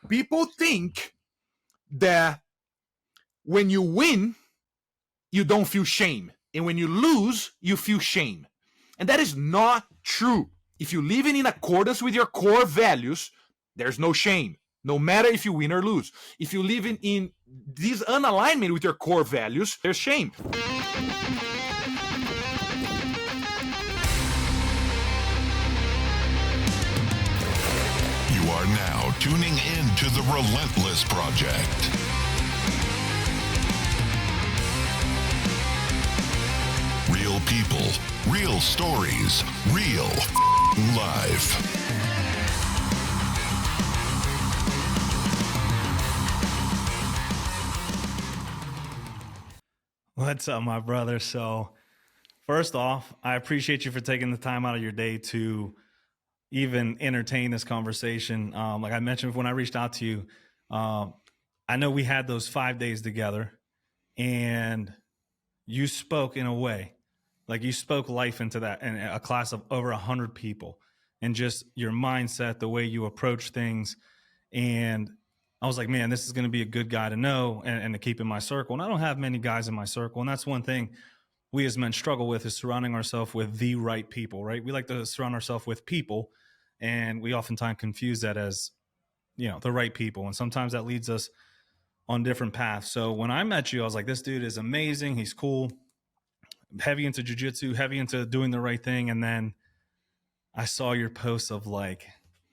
People think that when you win, you don't feel shame. And when you lose, you feel shame. And that is not true. If you live in accordance with your core values, there's no shame, no matter if you win or lose. If you live in this unalignment with your core values, there's shame. You are now tuning in to the Relentless Project. Real people, real stories, real life. What's up, my brother? So, first off, I appreciate you for taking the time out of your day to even entertain this conversation. Like I mentioned when I reached out to you, I know we had those 5 days together, and you spoke in a way, like you spoke life into that, and a class of over 100 people, and just your mindset, the way you approach things. And I was like, man, this is going to be a good guy to know and to keep in my circle. And I don't have many guys in my circle. And that's one thing we as men struggle with, is surrounding ourselves with the right people, right? We like to surround ourselves with people, and we oftentimes confuse that as, you know, the right people. And sometimes that leads us on different paths. So when I met you, I was like, this dude is amazing. He's cool, heavy into jiu-jitsu, heavy into doing the right thing. And then I saw your posts of, like,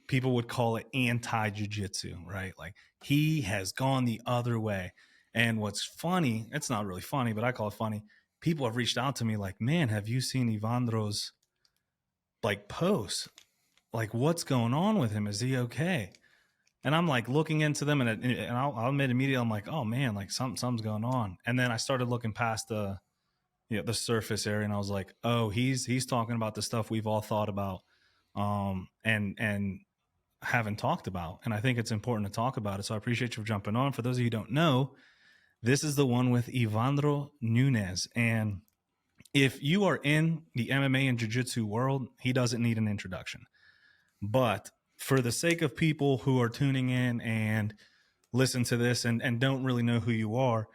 people would call it anti-jiu-jitsu, right? Like, he has gone the other way. And what's funny, it's not really funny, but I call it funny. People have reached out to me like, man, have you seen Evandro's like posts? Like, what's going on with him? Is he okay? And I'm like looking into them, and I'll admit immediately, I'm like, oh man, like something's going on. And then I started looking past the surface area, and I was like, oh, he's talking about the stuff we've all thought about, and haven't talked about. And I think it's important to talk about it. So I appreciate you for jumping on. For those of you who don't know, this is the one with Evandro Nunes. And if you are in the MMA and jiu-jitsu world, he doesn't need an introduction. But for the sake of people who are tuning in and listen to this and don't really know who you are,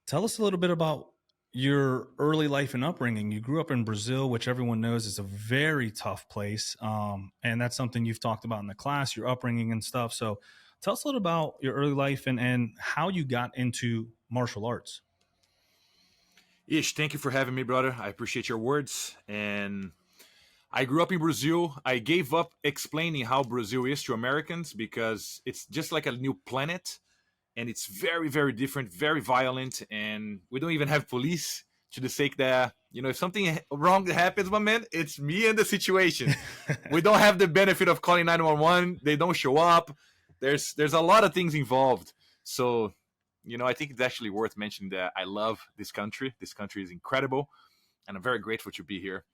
tell us a little bit about your early life and upbringing. You grew up in Brazil, which everyone knows is a very tough place. And that's something you've talked about in the class, your upbringing and stuff. So tell us a little about your early life and how you got into martial arts. Ish, thank you for having me, brother. I appreciate your words. And I grew up in Brazil. I gave up explaining how Brazil is to Americans because it's just like a new planet. And it's very, very different, very violent. And we don't even have police, to the sake that, you know, if something wrong happens, my man, it's me and the situation. We don't have the benefit of calling 911. They don't show up. There's a lot of things involved. So, you know, I think it's actually worth mentioning that I love this country. This country is incredible. And I'm very grateful to be here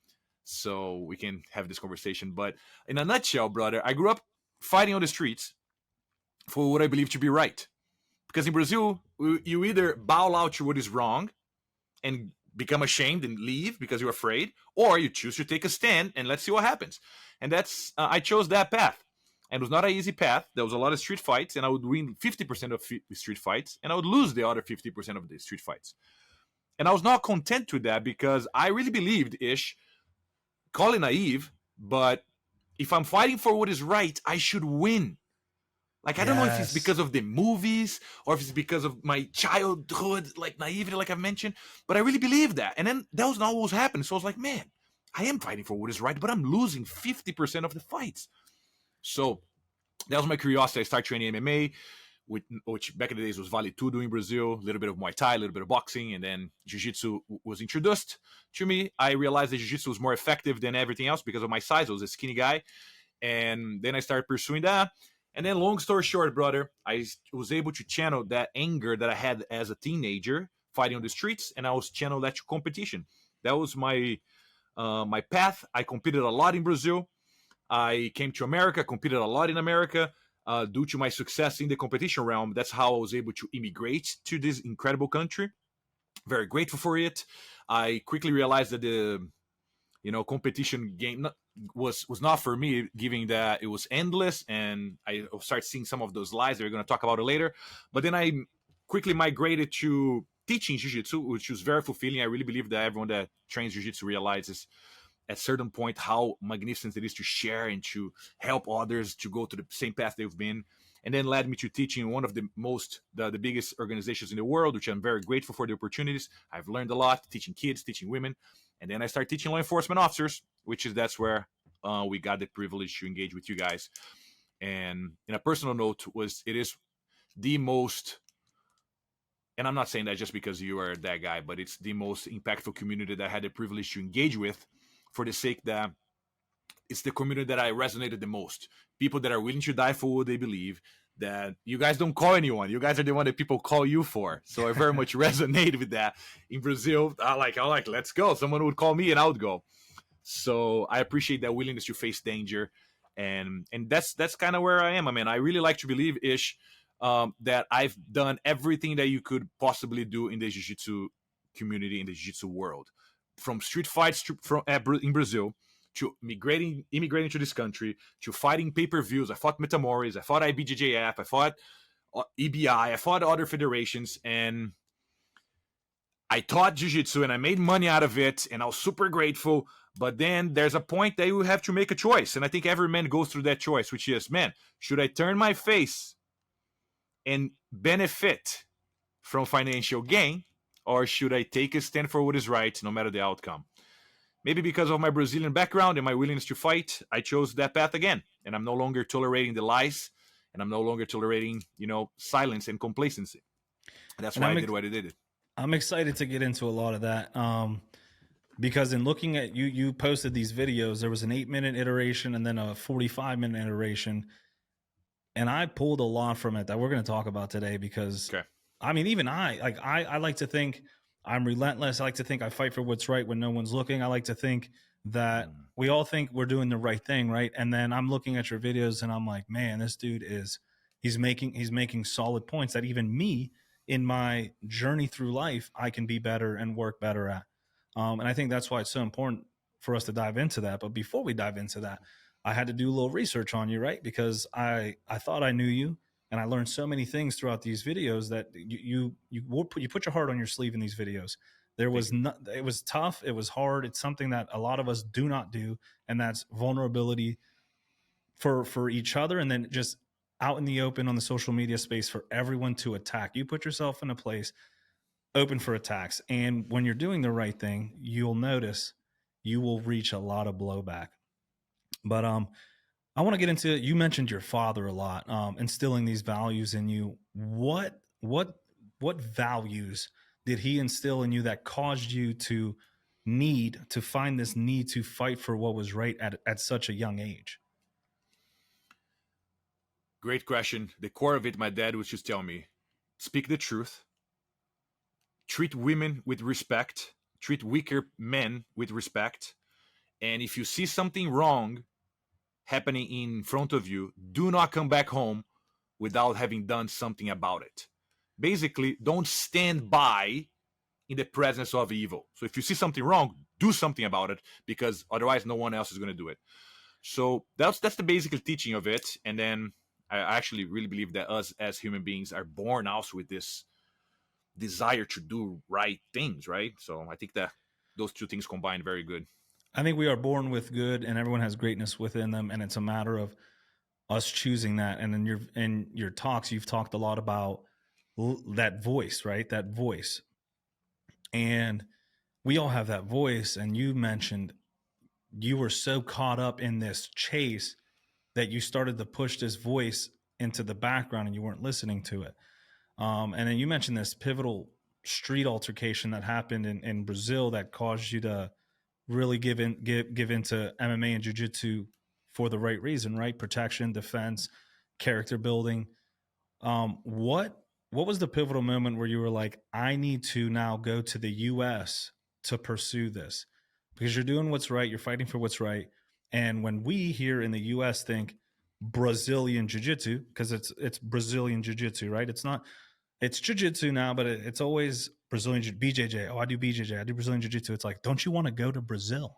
so we can have this conversation. But in a nutshell, brother, I grew up fighting on the streets for what I believe to be right. Because in Brazil, you either bow out to what is wrong and become ashamed and leave because you're afraid, or you choose to take a stand and let's see what happens. And that's I chose that path. And it was not an easy path. There was a lot of street fights, and I would win 50% of street fights, and I would lose the other 50% of the street fights. And I was not content with that because I really believed, call it naive, but if I'm fighting for what is right, I should win. Like, I don't know if it's because of the movies or if it's because of my childhood, like naivety, like I mentioned, but I really believe that. And then that was not what was happening. So I was like, man, I am fighting for what is right, but I'm losing 50% of the fights. So that was my curiosity. I started training MMA, which back in the days was Vale Tudo in Brazil, a little bit of Muay Thai, a little bit of boxing, and then Jiu-Jitsu was introduced to me. I realized that Jiu-Jitsu was more effective than everything else because of my size. I was a skinny guy. And then I started pursuing that. And then, long story short, brother, I was able to channel that anger that I had as a teenager fighting on the streets, and I was channeled that to competition. That was my path. I competed a lot in Brazil. I came to America, competed a lot in America. Due to my success in the competition realm, that's how I was able to immigrate to this incredible country. Very grateful for it. I quickly realized that the competition game, was not for me, given that it was endless, and I started seeing some of those lies that we're going to talk about it later. But then I quickly migrated to teaching jiu-jitsu, which was very fulfilling. I really believe that everyone that trains jiu-jitsu realizes at a certain point how magnificent it is to share and to help others to go to the same path they've been. And then led me to teaching one of the biggest organizations in the world, which I'm very grateful for the opportunities. I've learned a lot teaching kids, teaching women. And then I started teaching law enforcement officers, that's where we got the privilege to engage with you guys. And in a personal note, it is the most, and I'm not saying that just because you are that guy, but it's the most impactful community that I had the privilege to engage with, for the sake that it's the community that I resonated the most. People that are willing to die for what they believe, that you guys don't call anyone. You guys are the one that people call you for. So I very much resonate with that. In Brazil, I like, let's go. Someone would call me and I would go. So I appreciate that willingness to face danger. And that's kind of where I am. I mean, I really like to believe, Ish, that I've done everything that you could possibly do in the jiu-jitsu community, in the jiu-jitsu world. From street fights in Brazil, to immigrating to this country, to fighting pay-per-views. I fought Metamoris, I fought IBJJF, I fought EBI, I fought other federations, and I taught jiu-jitsu and I made money out of it, and I was super grateful. But then there's a point that you have to make a choice, and I think every man goes through that choice, which is, man, should I turn my face and benefit from financial gain, or should I take a stand for what is right, no matter the outcome? Maybe because of my Brazilian background and my willingness to fight, I chose that path again. And I'm no longer tolerating the lies, and I'm no longer tolerating, silence and complacency. And that's why I did what I did. I'm excited to get into a lot of that. Because in looking at you posted these videos, there was an 8-minute iteration and then a 45-minute iteration. And I pulled a lot from it that we're going to talk about today, because okay. I mean, even I like to think I'm relentless. I like to think I fight for what's right when no one's looking. I like to think that we all think we're doing the right thing, right? And then I'm looking at your videos and I'm like, man, this dude he's making solid points that even me in my journey through life, I can be better and work better at. And I think that's why it's so important for us to dive into that. But before we dive into that, I had to do a little research on you, right? Because I thought I knew you. And I learned so many things throughout these videos that you put your heart on your sleeve in these videos. It was tough. It was hard. It's something that a lot of us do not do. And that's vulnerability for each other. And then just out in the open on the social media space for everyone to attack. You put yourself in a place open for attacks. And when you're doing the right thing, you'll notice you will reach a lot of blowback. But, I want to get into, you mentioned your father a lot, instilling these values in you. What values did he instill in you that caused you to find this need to fight for what was right at such a young age? Great question. The core of it, my dad would just tell me, speak the truth, treat women with respect, treat weaker men with respect. And if you see something wrong happening in front of you, do not come back home without having done something about it. Basically, don't stand by in the presence of evil. So if you see something wrong, do something about it, because otherwise no one else is going to do it. So that's the basic teaching of it. And then I actually really believe that us as human beings are born also with this desire to do right things, right? So I think that those two things combine very good. I think we are born with good, and everyone has greatness within them, and it's a matter of us choosing that. And in your talks, you've talked a lot about that voice, right? That voice. And we all have that voice. And you mentioned you were so caught up in this chase that you started to push this voice into the background and you weren't listening to it. And then you mentioned this pivotal street altercation that happened in Brazil that caused you to really give into MMA and jiu-jitsu for the right reason, right? Protection, defense, character building. What was the pivotal moment where you were like, I need to now go to the US to pursue this? Because you're doing what's right, you're fighting for what's right. And when we here in the US think Brazilian jiu-jitsu, because it's Brazilian jiu-jitsu, right? It's jiu-jitsu now, but it's always Brazilian BJJ. Oh, I do BJJ. I do Brazilian jiu-jitsu. It's like, don't you want to go to Brazil?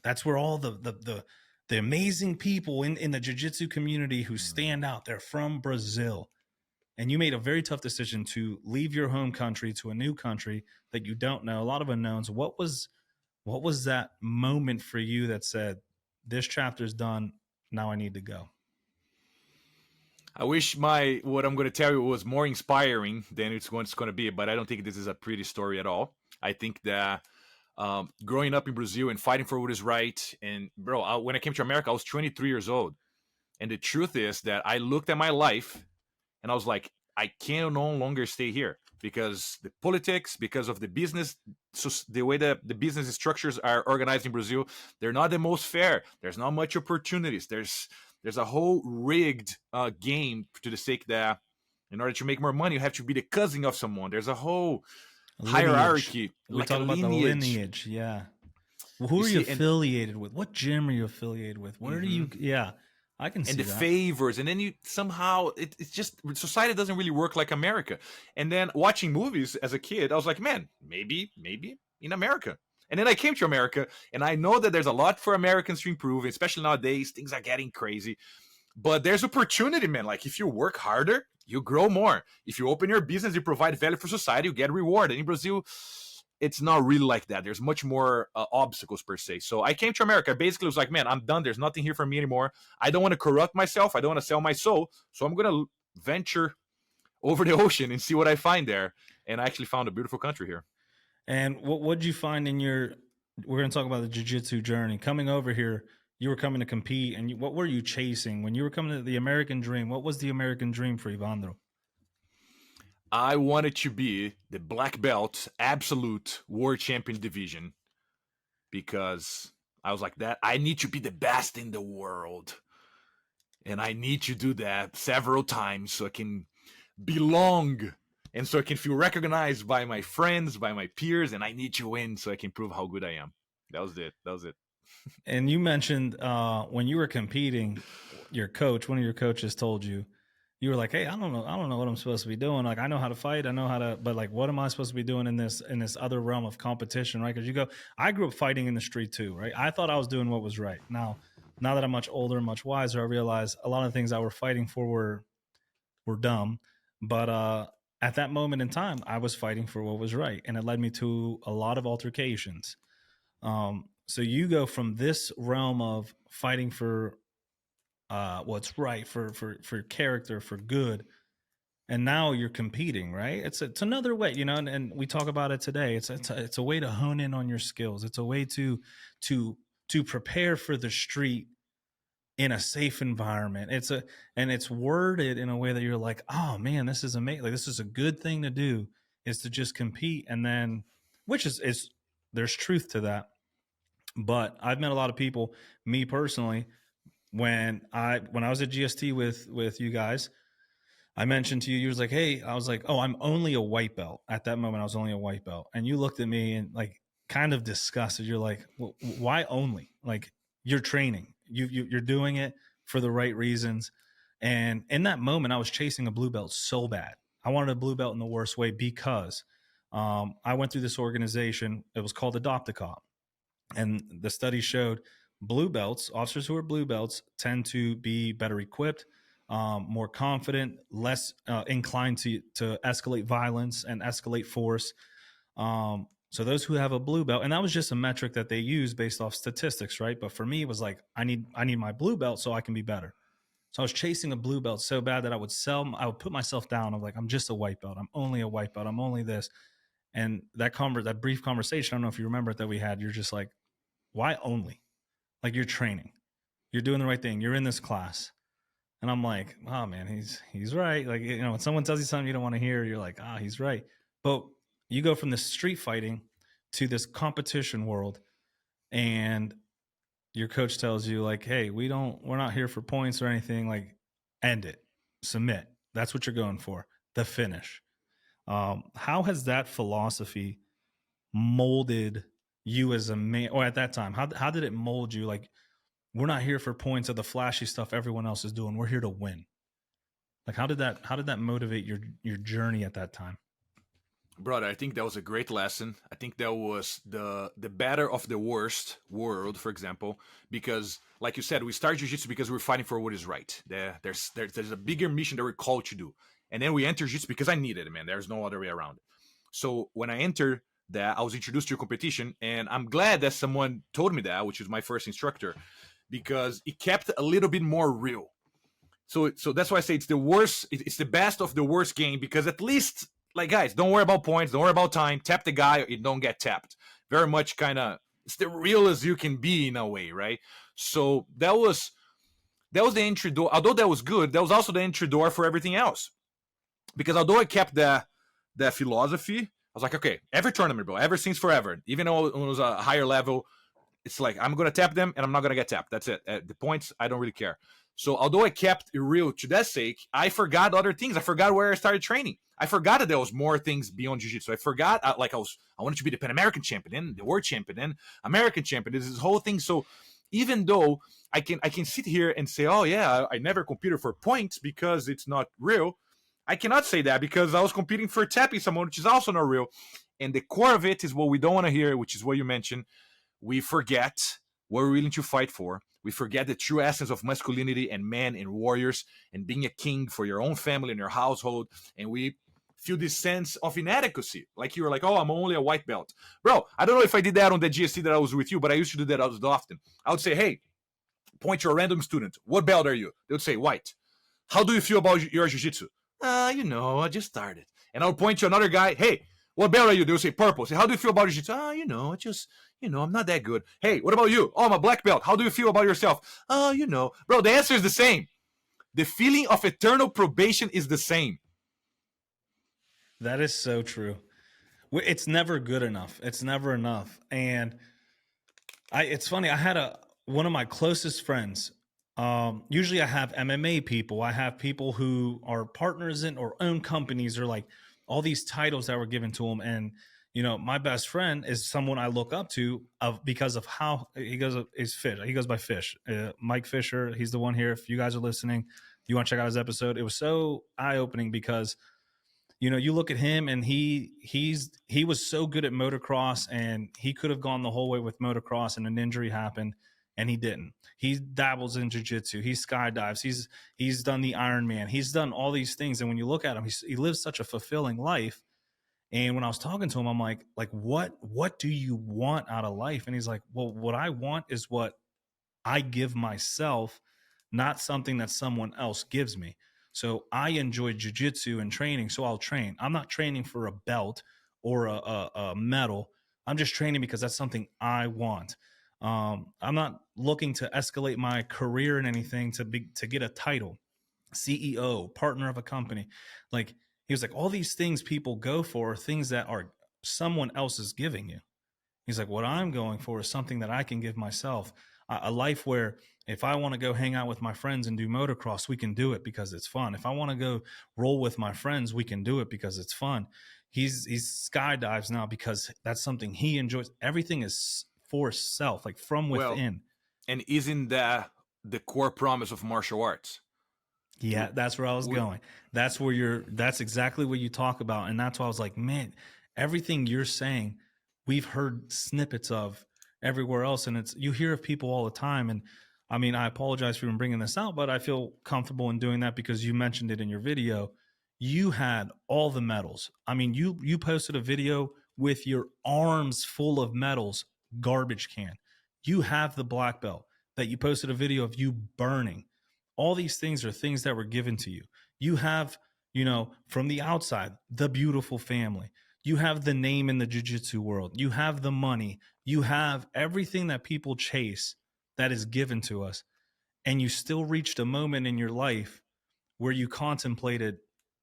That's where all the amazing people in the jiu-jitsu community who stand out, they're from Brazil. And you made a very tough decision to leave your home country to a new country that you don't know, a lot of unknowns. What was that moment for you that said, this chapter's done, now I need to go? I wish what I'm going to tell you was more inspiring than it's going to be, but I don't think this is a pretty story at all. I think that growing up in Brazil and fighting for what is right, and bro, when I came to America, I was 23 years old, and the truth is that I looked at my life and I was like, I can no longer stay here because the politics, because of the business, so the way that the business structures are organized in Brazil, they're not the most fair. There's not much opportunities. There's a whole rigged game to the sake that in order to make more money, you have to be the cousin of someone. There's a whole hierarchy. We talk about the lineage. Yeah. Well, who are you affiliated with? What gym are you affiliated with? Where do you? Yeah, I can see that. And the favors, and then you somehow it's just society doesn't really work like America. And then watching movies as a kid, I was like, man, maybe in America. And then I came to America, and I know that there's a lot for Americans to improve, especially nowadays. Things are getting crazy, but there's opportunity, man. Like if you work harder, you grow more. If you open your business, you provide value for society, you get rewarded. And in Brazil, it's not really like that. There's much more obstacles per se. So I came to America. Basically, was like, man, I'm done. There's nothing here for me anymore. I don't want to corrupt myself. I don't want to sell my soul. So I'm going to venture over the ocean and see what I find there. And I actually found a beautiful country here. And what did you find in we're going to talk about the jiu-jitsu journey. Coming over here, you were coming to compete. And what were you chasing? When you were coming to the American dream, what was the American dream for Evandro? I wanted to be the black belt, absolute world champion division, because I was like that. I need to be the best in the world. And I need to do that several times so I can belong and so I can feel recognized by my friends, by my peers. And I need to win so I can prove how good I am. That was it. And you mentioned when you were competing, one of your coaches told you, you were like, hey, I don't know what I'm supposed to be doing. Like, I know how to fight. I know how to, but like, what am I supposed to be doing in this other realm of competition? Right. Cause I grew up fighting in the street too. Right. I thought I was doing what was right. Now that I'm much older and much wiser, I realize a lot of things I were fighting for were dumb. But at that moment in time, I was fighting for what was right. And it led me to a lot of altercations. So you go from this realm of fighting for what's right, for character, for good, and now you're competing, right? It's another way, and we talk about it today. It's a way to hone in on your skills. It's a way to prepare for the street in a safe environment. And it's worded in a way that you're like, oh man, this is amazing. Like, this is a good thing to do, is to just compete. And then, which is there's truth to that. But I've met a lot of people, me personally, when I was at GST with you guys, I mentioned to you, you was like, hey, I was like, oh, I'm only a white belt. At that moment, I was only a white belt. And you looked at me and like kind of disgusted. You're like, well, why only? Like, you're training. You're doing it for the right reasons. And in that moment, I was chasing a blue belt so bad. I wanted a blue belt in the worst way because I went through this organization. It was called Adopt a Cop. And the study showed blue belts, officers who are blue belts, tend to be better equipped, more confident, less inclined to escalate violence and escalate force. So those who have a blue belt, and that was just a metric that they use based off statistics, right? But for me, it was like, I need my blue belt so I can be better. So I was chasing a blue belt so bad that I would put myself down. I'm like, I'm just a white belt. I'm only a white belt. I'm only this. And that brief conversation, I don't know if you remember it, that we had, you're just like, why only? Like, you're training, you're doing the right thing. You're in this class. And I'm like, oh man, he's right. Like, when someone tells you something you don't want to hear, you're like, he's right. But you go from this street fighting to this competition world, and your coach tells you like, hey, we're not here for points or anything. Like, end it, submit. That's what you're going for, the finish. How has that philosophy molded you as a man, or at that time, how did it mold you? Like, we're not here for points or the flashy stuff everyone else is doing. We're here to win. Like, how did that motivate your journey at that time? Brother, I think that was a great lesson. I think that was the better of the worst world, for example, because like you said, we start jiu-jitsu because we're fighting for what is right. There's a bigger mission that we're called to do. And then we enter jiu-jitsu because I needed it, man. There's no other way around it. So when I entered that, I was introduced to a competition, and I'm glad that someone told me that, which was my first instructor, because it kept a little bit more real. So that's why I say it's the worst. It's the best of the worst game, because at least, like, guys, don't worry about points, don't worry about time. Tap the guy, or you don't get tapped. Very much kind of, it's the real as you can be in a way, right? So that was the entry door. Although that was good, that was also the entry door for everything else. Because although I kept that philosophy, I was like, okay, every tournament, bro, ever since forever, even though it was a higher level, it's like I'm gonna tap them and I'm not gonna get tapped. That's it. The points, I don't really care. So although I kept it real to that sake, I forgot other things. I forgot where I started training. I forgot that there was more things beyond jiu-jitsu. I forgot, I wanted to be the Pan American champion, the world champion, and American champion. This whole thing. So even though I can sit here and say, oh yeah, I never competed for points because it's not real. I cannot say that because I was competing for tapping someone, which is also not real. And the core of it is what we don't want to hear, which is what you mentioned. We forget what we're willing to fight for. We forget the true essence of masculinity and men and warriors and being a king for your own family and your household. And we feel this sense of inadequacy. Like you were like, oh, I'm only a white belt. Bro, I don't know if I did that on the GSC that I was with you, but I used to do that often. I would say, hey, point to a random student. What belt are you? They would say, white. How do you feel about your jiu-jitsu? I just started. And I'll point to another guy. Hey, what belt are you? They'll say purple. Say, how do you feel about jiu-jitsu? I'm not that good. Hey, what about you? Oh, I'm a black belt. How do you feel about yourself? Bro, the answer is the same. The feeling of eternal probation is the same. That is so true. It's never good enough. It's never enough. And it's funny. I had one of my closest friends. Usually I have MMA people. I have people who are partners in or own companies, or like all these titles that were given to them. And, my best friend is someone I look up to because of how he goes, is Fish. He goes by Fish, Mike Fisher. He's the one here. If you guys are listening, you want to check out his episode. It was so eye opening because, you look at him and he was so good at motocross, and he could have gone the whole way with motocross, and an injury happened and he didn't. He dabbles in jiu-jitsu. He skydives. He's done the Ironman. He's done all these things. And when you look at him, he lives such a fulfilling life. And when I was talking to him, I'm like, what do you want out of life? And he's like, well, what I want is what I give myself, not something that someone else gives me. So I enjoy jiu-jitsu and training, so I'll train. I'm not training for a belt or a medal. I'm just training because that's something I want. I'm not looking to escalate my career in anything to get a title, CEO, partner of a company. Like, he was like, all these things people go for are things that are someone else is giving you. He's like, what I'm going for is something that I can give myself. A life where if I want to go hang out with my friends and do motocross, we can do it because it's fun. If I want to go roll with my friends, we can do it because it's fun. He's skydives now because that's something he enjoys. Everything is for self, like from within. And isn't that the core promise of martial arts? Yeah, that's where I was going. That's exactly what you talk about. And that's why I was like, man, everything you're saying, we've heard snippets of everywhere else. And you hear of people all the time. And I mean, I apologize for even bringing this out, but I feel comfortable in doing that because you mentioned it in your video. You had all the medals. I mean, you posted a video with your arms full of medals, garbage can. You have the black belt that you posted a video of you burning. All these things are things that were given to you. You have, from the outside, the beautiful family. You have the name in the jiu-jitsu world. You have the money. You have everything that people chase that is given to us. And you still reached a moment in your life where you contemplated,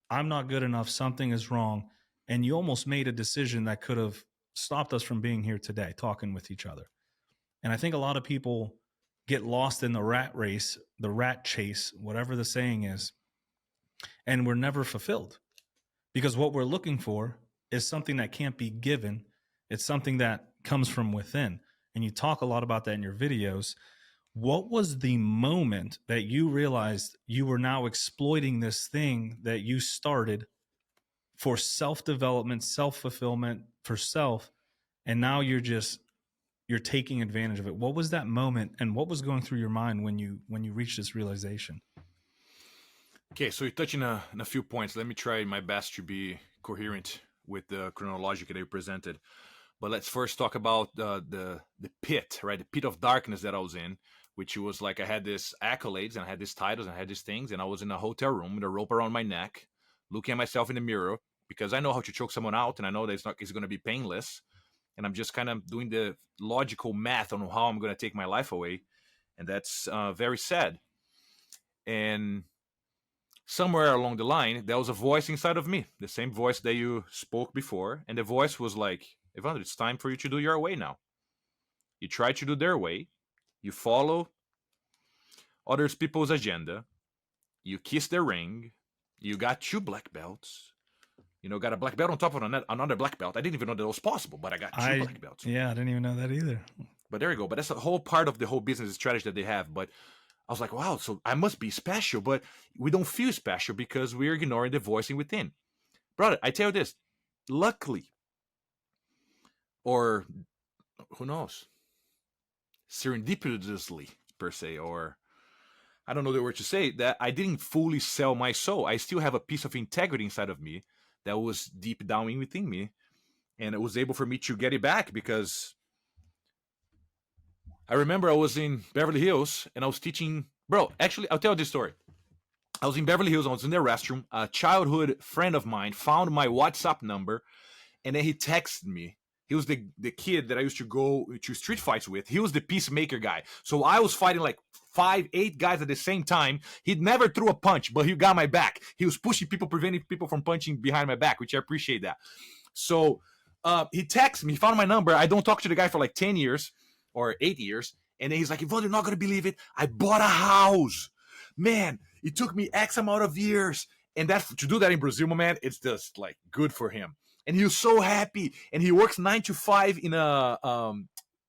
I'm not good enough. Something is wrong. And you almost made a decision that could have stopped us from being here today, talking with each other. And I think a lot of people get lost in the rat race, the rat chase, whatever the saying is, and we're never fulfilled because what we're looking for is something that can't be given. It's something that comes from within. And you talk a lot about that in your videos. What was the moment that you realized you were now exploiting this thing that you started for self-development, self-fulfillment, for self, and now you're taking advantage of it. What was that moment, and what was going through your mind when you reached this realization? Okay, so you're touching on a few points. Let me try my best to be coherent with the chronological that you presented. But let's first talk about the pit, right? The pit of darkness that I was in, which was like I had this accolades and I had these titles and I had these things, and I was in a hotel room with a rope around my neck, looking at myself in the mirror because I know how to choke someone out, and I know that it's going to be painless, and I'm just kind of doing the logical math on how I'm going to take my life away, and that's very sad. And somewhere along the line, there was a voice inside of me, the same voice that you spoke before, and the voice was like, Evandro, it's time for you to do your way now. You try to do their way. You follow other people's agenda. You kiss their ring. You got 2 black belts. Got a black belt on top of another black belt. I didn't even know that was possible, but I got 2 black belts. Yeah, I didn't even know that either. But there you go. But that's a whole part of the whole business strategy that they have. But I was like, wow, so I must be special. But we don't feel special because we're ignoring the voicing within. Brother, I tell you this. Luckily, or who knows, serendipitously per se, or I don't know the word to say, that I didn't fully sell my soul. I still have a piece of integrity inside of me that was deep down within me, and it was able for me to get it back, because I remember I was in Beverly Hills and I was teaching. Bro, actually, I'll tell you this story. I was in Beverly Hills. I was in their restroom. A childhood friend of mine found my WhatsApp number, and then he texted me. He was the kid that I used to go to street fights with. He was the peacemaker guy. So I was fighting like 5, 8 guys at the same time. He'd never threw a punch, but he got my back. He was pushing people, preventing people from punching behind my back, which I appreciate that. So he texted me, he found my number. I don't talk to the guy for like 10 years or 8 years. And then he's like, Yvonne, you're not going to believe it. I bought a house. Man, it took me X amount of years. And to do that in Brazil, my man, it's just like good for him. And he was so happy. And he works 9 to 5 in a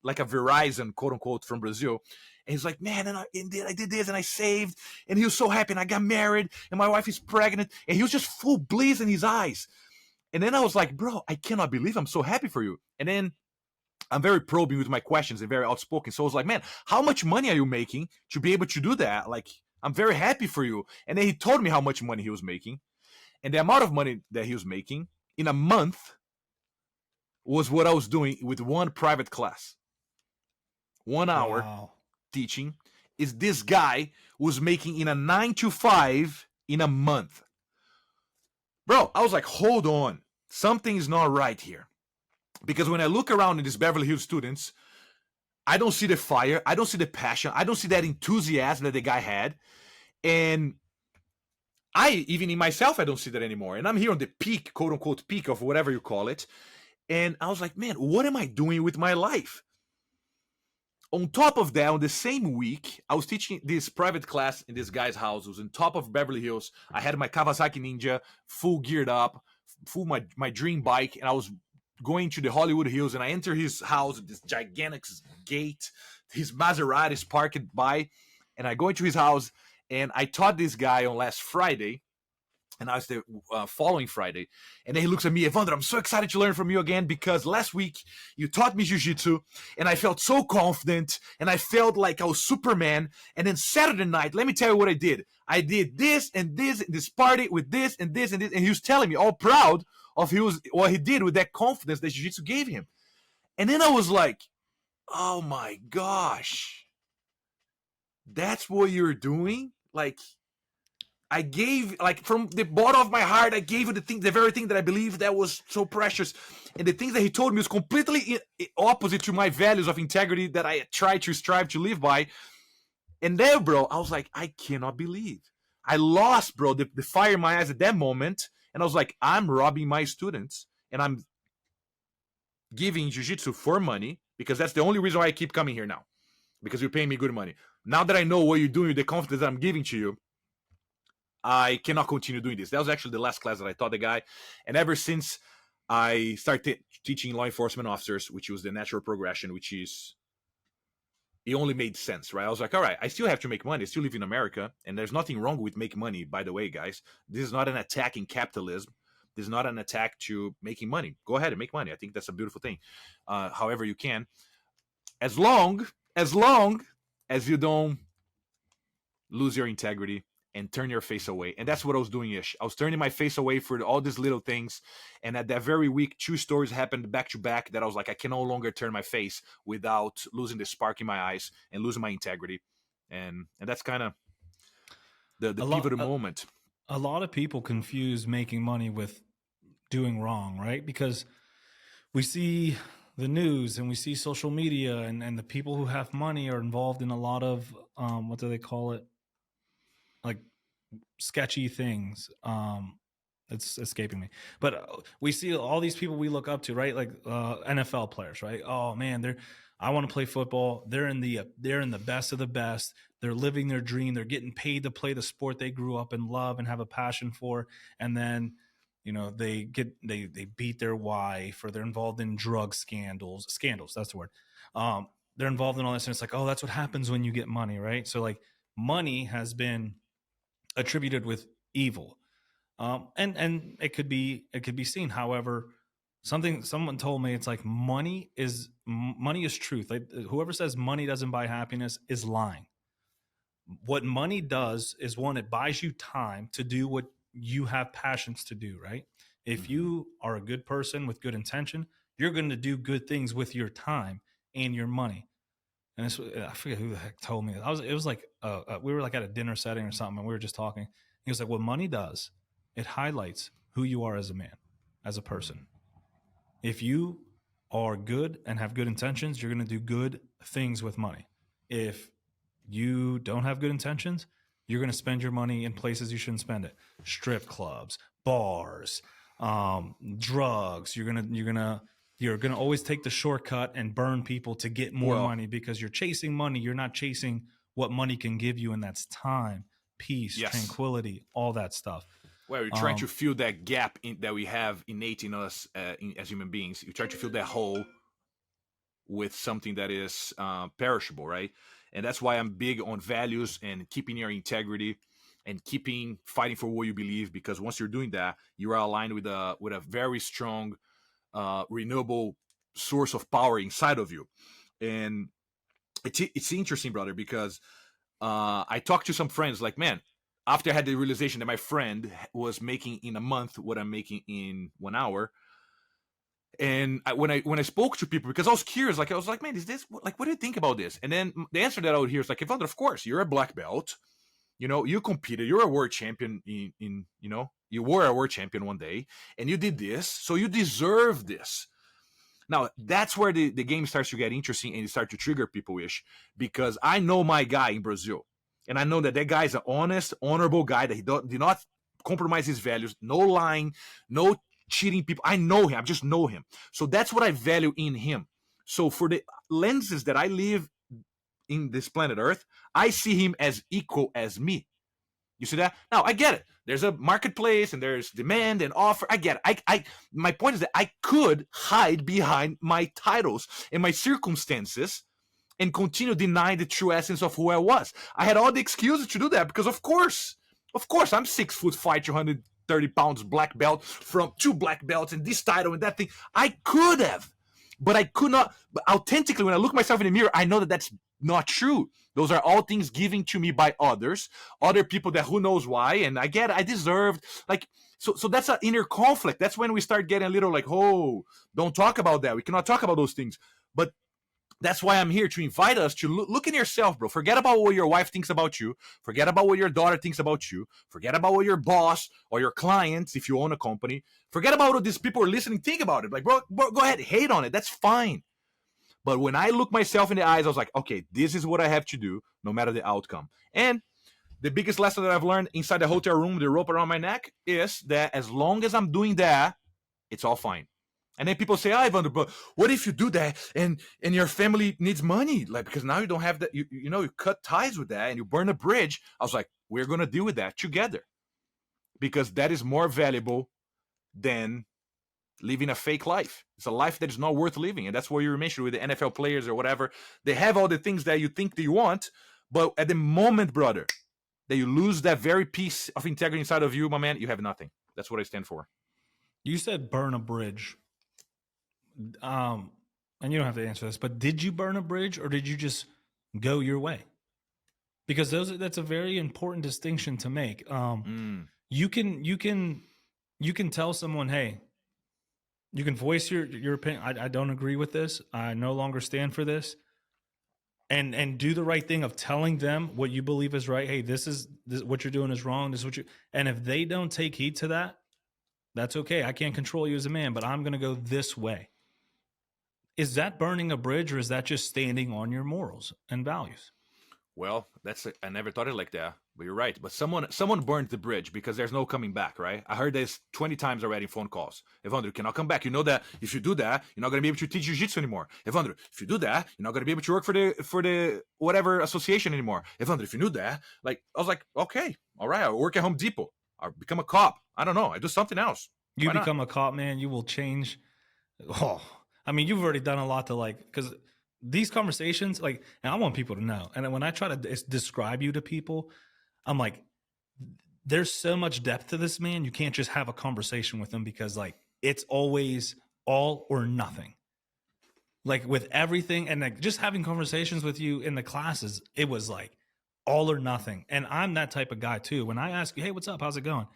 like a Verizon, quote unquote, from Brazil. And he's like, man, and I did this and I saved. And he was so happy. And I got married and my wife is pregnant. And he was just full bliss in his eyes. And then I was like, bro, I cannot believe I'm so happy for you. And then I'm very probing with my questions and very outspoken. So I was like, man, how much money are you making to be able to do that? Like, I'm very happy for you. And then he told me how much money he was making. And the amount of money that he was making in a month was what I was doing with one private class. 1 hour teaching is this guy was making in a 9 to 5 in a month. Bro, I was like, hold on. Something is not right here. Because when I look around in these Beverly Hills students, I don't see the fire. I don't see the passion. I don't see that enthusiasm that the guy had. And even in myself, I don't see that anymore. And I'm here on the peak, quote unquote, peak of whatever you call it. And I was like, man, what am I doing with my life? On top of that, on the same week, I was teaching this private class in this guy's house. It was on top of Beverly Hills. I had my Kawasaki Ninja full geared up, full my dream bike. And I was going to the Hollywood Hills, and I enter his house with this gigantic gate. His Maserati is parked by. And I go into his house, and I taught this guy on last Friday, and I was the following Friday. And then he looks at me, Evandro, I'm so excited to learn from you again, because last week you taught me jiu-jitsu, and I felt so confident, and I felt like I was Superman. And then Saturday night, let me tell you what I did. I did this and this party with this and this and this. And he was telling me, all proud of what he did with that confidence that jiu-jitsu gave him. And then I was like, oh my gosh, that's what you're doing? Like, I gave, like, from the bottom of my heart, I gave you the very thing that I believe that was so precious. And the things that he told me was completely opposite to my values of integrity that I try to strive to live by. And there, bro, I was like, I cannot believe. I lost, bro, the fire in my eyes at that moment. And I was like, I'm robbing my students, and I'm giving jiu-jitsu for money, because that's the only reason why I keep coming here now, because you're paying me good money. Now that I know what you're doing with the confidence that I'm giving to you, I cannot continue doing this. That was actually the last class that I taught the guy. And ever since I started teaching law enforcement officers, which was the natural progression, which is, it only made sense, right? I was like, all right, I still have to make money. I still live in America. And there's nothing wrong with making money, by the way, guys. This is not an attack in capitalism. This is not an attack to making money. Go ahead and make money. I think that's a beautiful thing. However you can, as long as you don't lose your integrity and turn your face away. And that's what I was doing ish. I was turning my face away for all these little things. And at that very week, 2 stories happened back to back that I was like, I can no longer turn my face without losing the spark in my eyes and losing my integrity. And that's kind of the pivotal moment. A lot of people confuse making money with doing wrong, right? Because we see the news and we see social media, and the people who have money are involved in a lot of, what do they call it? Like sketchy things. It's escaping me, but we see all these people we look up to, right? Like NFL players, right? Oh man, I want to play football. They're in the best of the best. They're living their dream. They're getting paid to play the sport they grew up and love and have a passion for. And then, they beat their wife, or they're involved in drug scandals. That's the word. They're involved in all this, and it's like, oh, that's what happens when you get money, right? So like, money has been attributed with evil, and it could be seen. However, someone told me, it's like money is truth. Like, whoever says money doesn't buy happiness is lying. What money does is, one, it buys you time to do what you have passions to do, right? If you are a good person with good intention, you're going to do good things with your time and your money. And I forget who the heck told me. It was like we were like at a dinner setting or something, and we were just talking. He was like, what money does, it highlights who you are as a man, as a person. If you are good and have good intentions, you're going to do good things with money. If you don't have good intentions, you're going to spend your money in places you shouldn't spend it. Strip clubs, bars, drugs. You're going to always take the shortcut and burn people to get more money, because you're chasing money. You're not chasing what money can give you, and that's time, peace, tranquility, all that stuff. Well, you're trying to fill that gap that we have innate in us as human beings. You try to fill that hole with something that is perishable, right? And that's why I'm big on values and keeping your integrity and fighting for what you believe, because once you're doing that, you are aligned with a very strong renewable source of power inside of you. And it's interesting, brother, because I talked to some friends, like, man, after I had the realization that my friend was making in a month what I'm making in 1 hour. And when I spoke to people, because I was curious, like, I was like, man, is this, like, what do you think about this? And then the answer that I would hear is like, Evandro, of course, you're a black belt. You competed, you're a world champion you were a world champion one day, and you did this, so you deserve this. Now, that's where the game starts to get interesting, and you start to trigger people-ish, because I know my guy in Brazil, and I know that guy is an honest, honorable guy, that he did not compromise his values, no lying, no cheating people. I know him. I just know him. So that's what I value in him. So for the lenses that I live in this planet Earth, I see him as equal as me. You see that? Now, I get it. There's a marketplace and there's demand and offer. I get it. My point is that I could hide behind my titles and my circumstances and continue denying the true essence of who I was. I had all the excuses to do that, because of course, I'm 6'5", 230 pounds, black belt, from 2 black belts and this title and that thing. I could have, but I could not. But authentically, when I look myself in the mirror, I know that that's not true. Those are all things given to me by others, other people that who knows why, and I deserved, like, so that's an inner conflict. That's when we start getting a little like, oh, don't talk about that. We cannot talk about those things. But that's why I'm here, to invite us to look in yourself, bro. Forget about what your wife thinks about you. Forget about what your daughter thinks about you. Forget about what your boss or your clients, if you own a company. Forget about what these people are listening. Think about it. Like, bro, go ahead, hate on it. That's fine. But when I look myself in the eyes, I was like, okay, this is what I have to do, no matter the outcome. And the biggest lesson that I've learned inside the hotel room with the rope around my neck is that as long as I'm doing that, it's all fine. And then people say, Evandro, but what if you do that and your family needs money? Like, because now you don't have that, you cut ties with that and you burn a bridge. I was like, we're going to deal with that together, because that is more valuable than living a fake life. It's a life that is not worth living. And that's what you mentioned with the NFL players or whatever. They have all the things that you think that you want, but at the moment, brother, that you lose that very piece of integrity inside of you, my man, you have nothing. That's what I stand for. You said burn a bridge. And you don't have to answer this, but did you burn a bridge or did you just go your way? Because that's a very important distinction to make. You can tell someone, hey, you can voice your opinion. I don't agree with this. I no longer stand for this. And do the right thing of telling them what you believe is right. Hey, this what you're doing is wrong. This is what you. And if they don't take heed to that, that's okay. I can't control you as a man, but I'm going to go this way. Is that burning a bridge, or is that just standing on your morals and values? Well, I never thought it like that, but you're right. But someone burned the bridge because there's no coming back, right? I heard this 20 times already in phone calls. Evandro, you cannot come back. You know that if you do that, you're not going to be able to teach jiu-jitsu anymore. Evandro, if you do that, you're not going to be able to work for the whatever association anymore. Evandro, if you knew that, like, I was like, okay, all right, I'll work at Home Depot. I'll become a cop. I don't know. I do something else. You become a cop, man, you will change. Oh, I mean, you've already done a lot to because these conversations, and I want people to know. And when I try to describe you to people, I'm like, there's so much depth to this, man. You can't just have a conversation with them because it's always all or nothing. Like with everything, and just having conversations with you in the classes, it was like all or nothing. And I'm that type of guy too. When I ask you, hey, what's up? How's it going?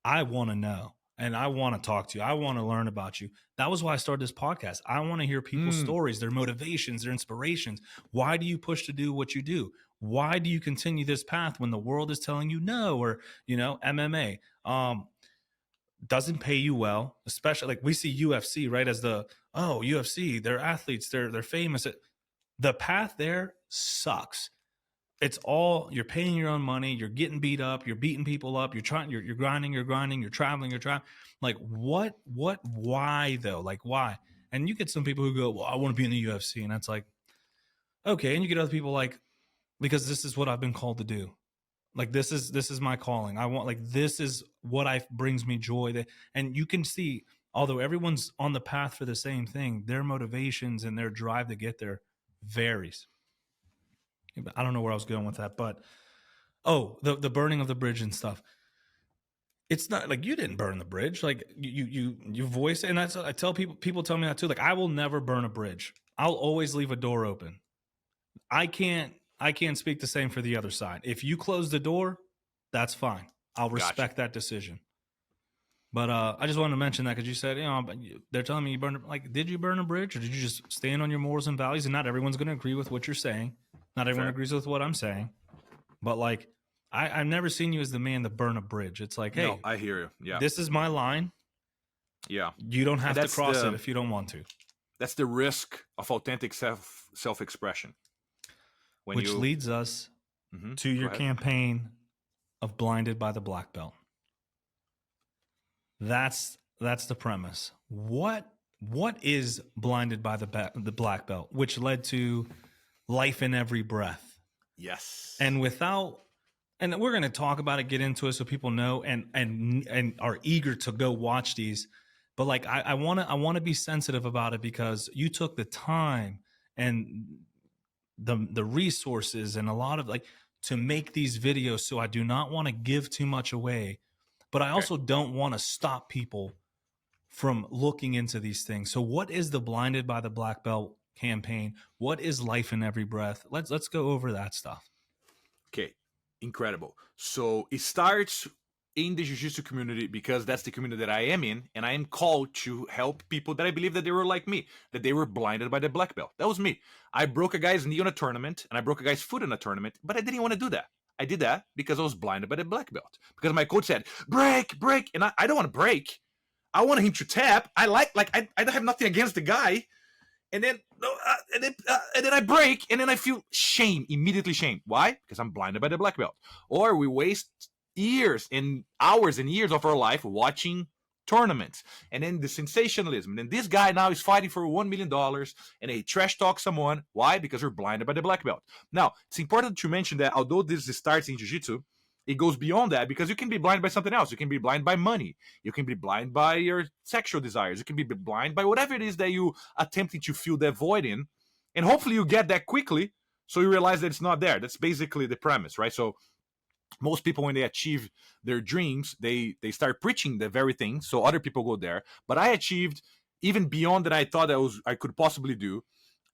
I want to know. And I want to talk to you. I want to learn about you. That was why I started this podcast. I want to hear people's stories, their motivations, their inspirations. Why do you push to do what you do? Why do you continue this path when the world is telling you no? Or, MMA doesn't pay you well, especially we see UFC, right? As UFC, they're athletes, they're famous. The path there sucks. It's all, you're paying your own money, you're getting beat up, you're beating people up, you're grinding, you're traveling. Why though? Why? And you get some people who go, well, I want to be in the UFC. And that's like, okay. And you get other people because this is what I've been called to do. This is my calling. I want, this is what brings me joy. And you can see, although everyone's on the path for the same thing, their motivations and their drive to get there varies. I don't know where I was going with that, but the burning of the bridge and stuff. It's not you didn't burn the bridge. You voice it, and I tell people tell me that too. I will never burn a bridge. I'll always leave a door open. I can't speak the same for the other side. If you close the door, that's fine. I'll respect that decision. But I just wanted to mention that because you said, they're telling me you burned. Did you burn a bridge, or did you just stand on your morals and values? And not everyone's going to agree with what you're saying. Not everyone agrees with what I'm saying, but I've never seen you as the man to burn a bridge. It's hey, no, I hear you. Yeah, this is my line. Yeah, you don't have to cross it if you don't want to. That's the risk of authentic self-expression. Which leads us to your campaign of Blinded by the Black Belt. That's the premise. What is Blinded by the Black Belt, which led to Life in Every Breath? Yes. And and we're going to talk about it, get into it so people know and are eager to go watch these. But I want to be sensitive about it because you took the time and the resources and a lot of to make these videos. So I do not want to give too much away, but I also don't want to stop people from looking into these things. So what is the Blinded by the Black Belt campaign? What is Life in Every Breath? Let's go over that stuff. Okay, incredible. So it starts in the jiu-jitsu community because that's the community that I am in, and I am called to help people that I believe that they were like me, that they were blinded by the black belt. That was me. I broke a guy's knee on a tournament, and I broke a guy's foot in a tournament, but I didn't want to do that. I did that because I was blinded by the black belt. Because my coach said, break, and I don't want to break. I want him to tap. I I have nothing against the guy. And then I break, and then I feel shame, immediately shame. Why? Because I'm blinded by the black belt. Or we waste years and hours and years of our life watching tournaments, and then the sensationalism. And this guy now is fighting for $1 million, and he trash talks someone. Why? Because we're blinded by the black belt. Now, it's important to mention that although this starts in jiu-jitsu, it goes beyond that because you can be blind by something else. You can be blind by money. You can be blind by your sexual desires. You can be blind by whatever it is that you attempting to fill that void in. And hopefully you get that quickly so you realize that it's not there. That's basically the premise, right? So Most people, when they achieve their dreams, they start preaching the very thing, so other people go there. But I achieved even beyond that I thought I could possibly do,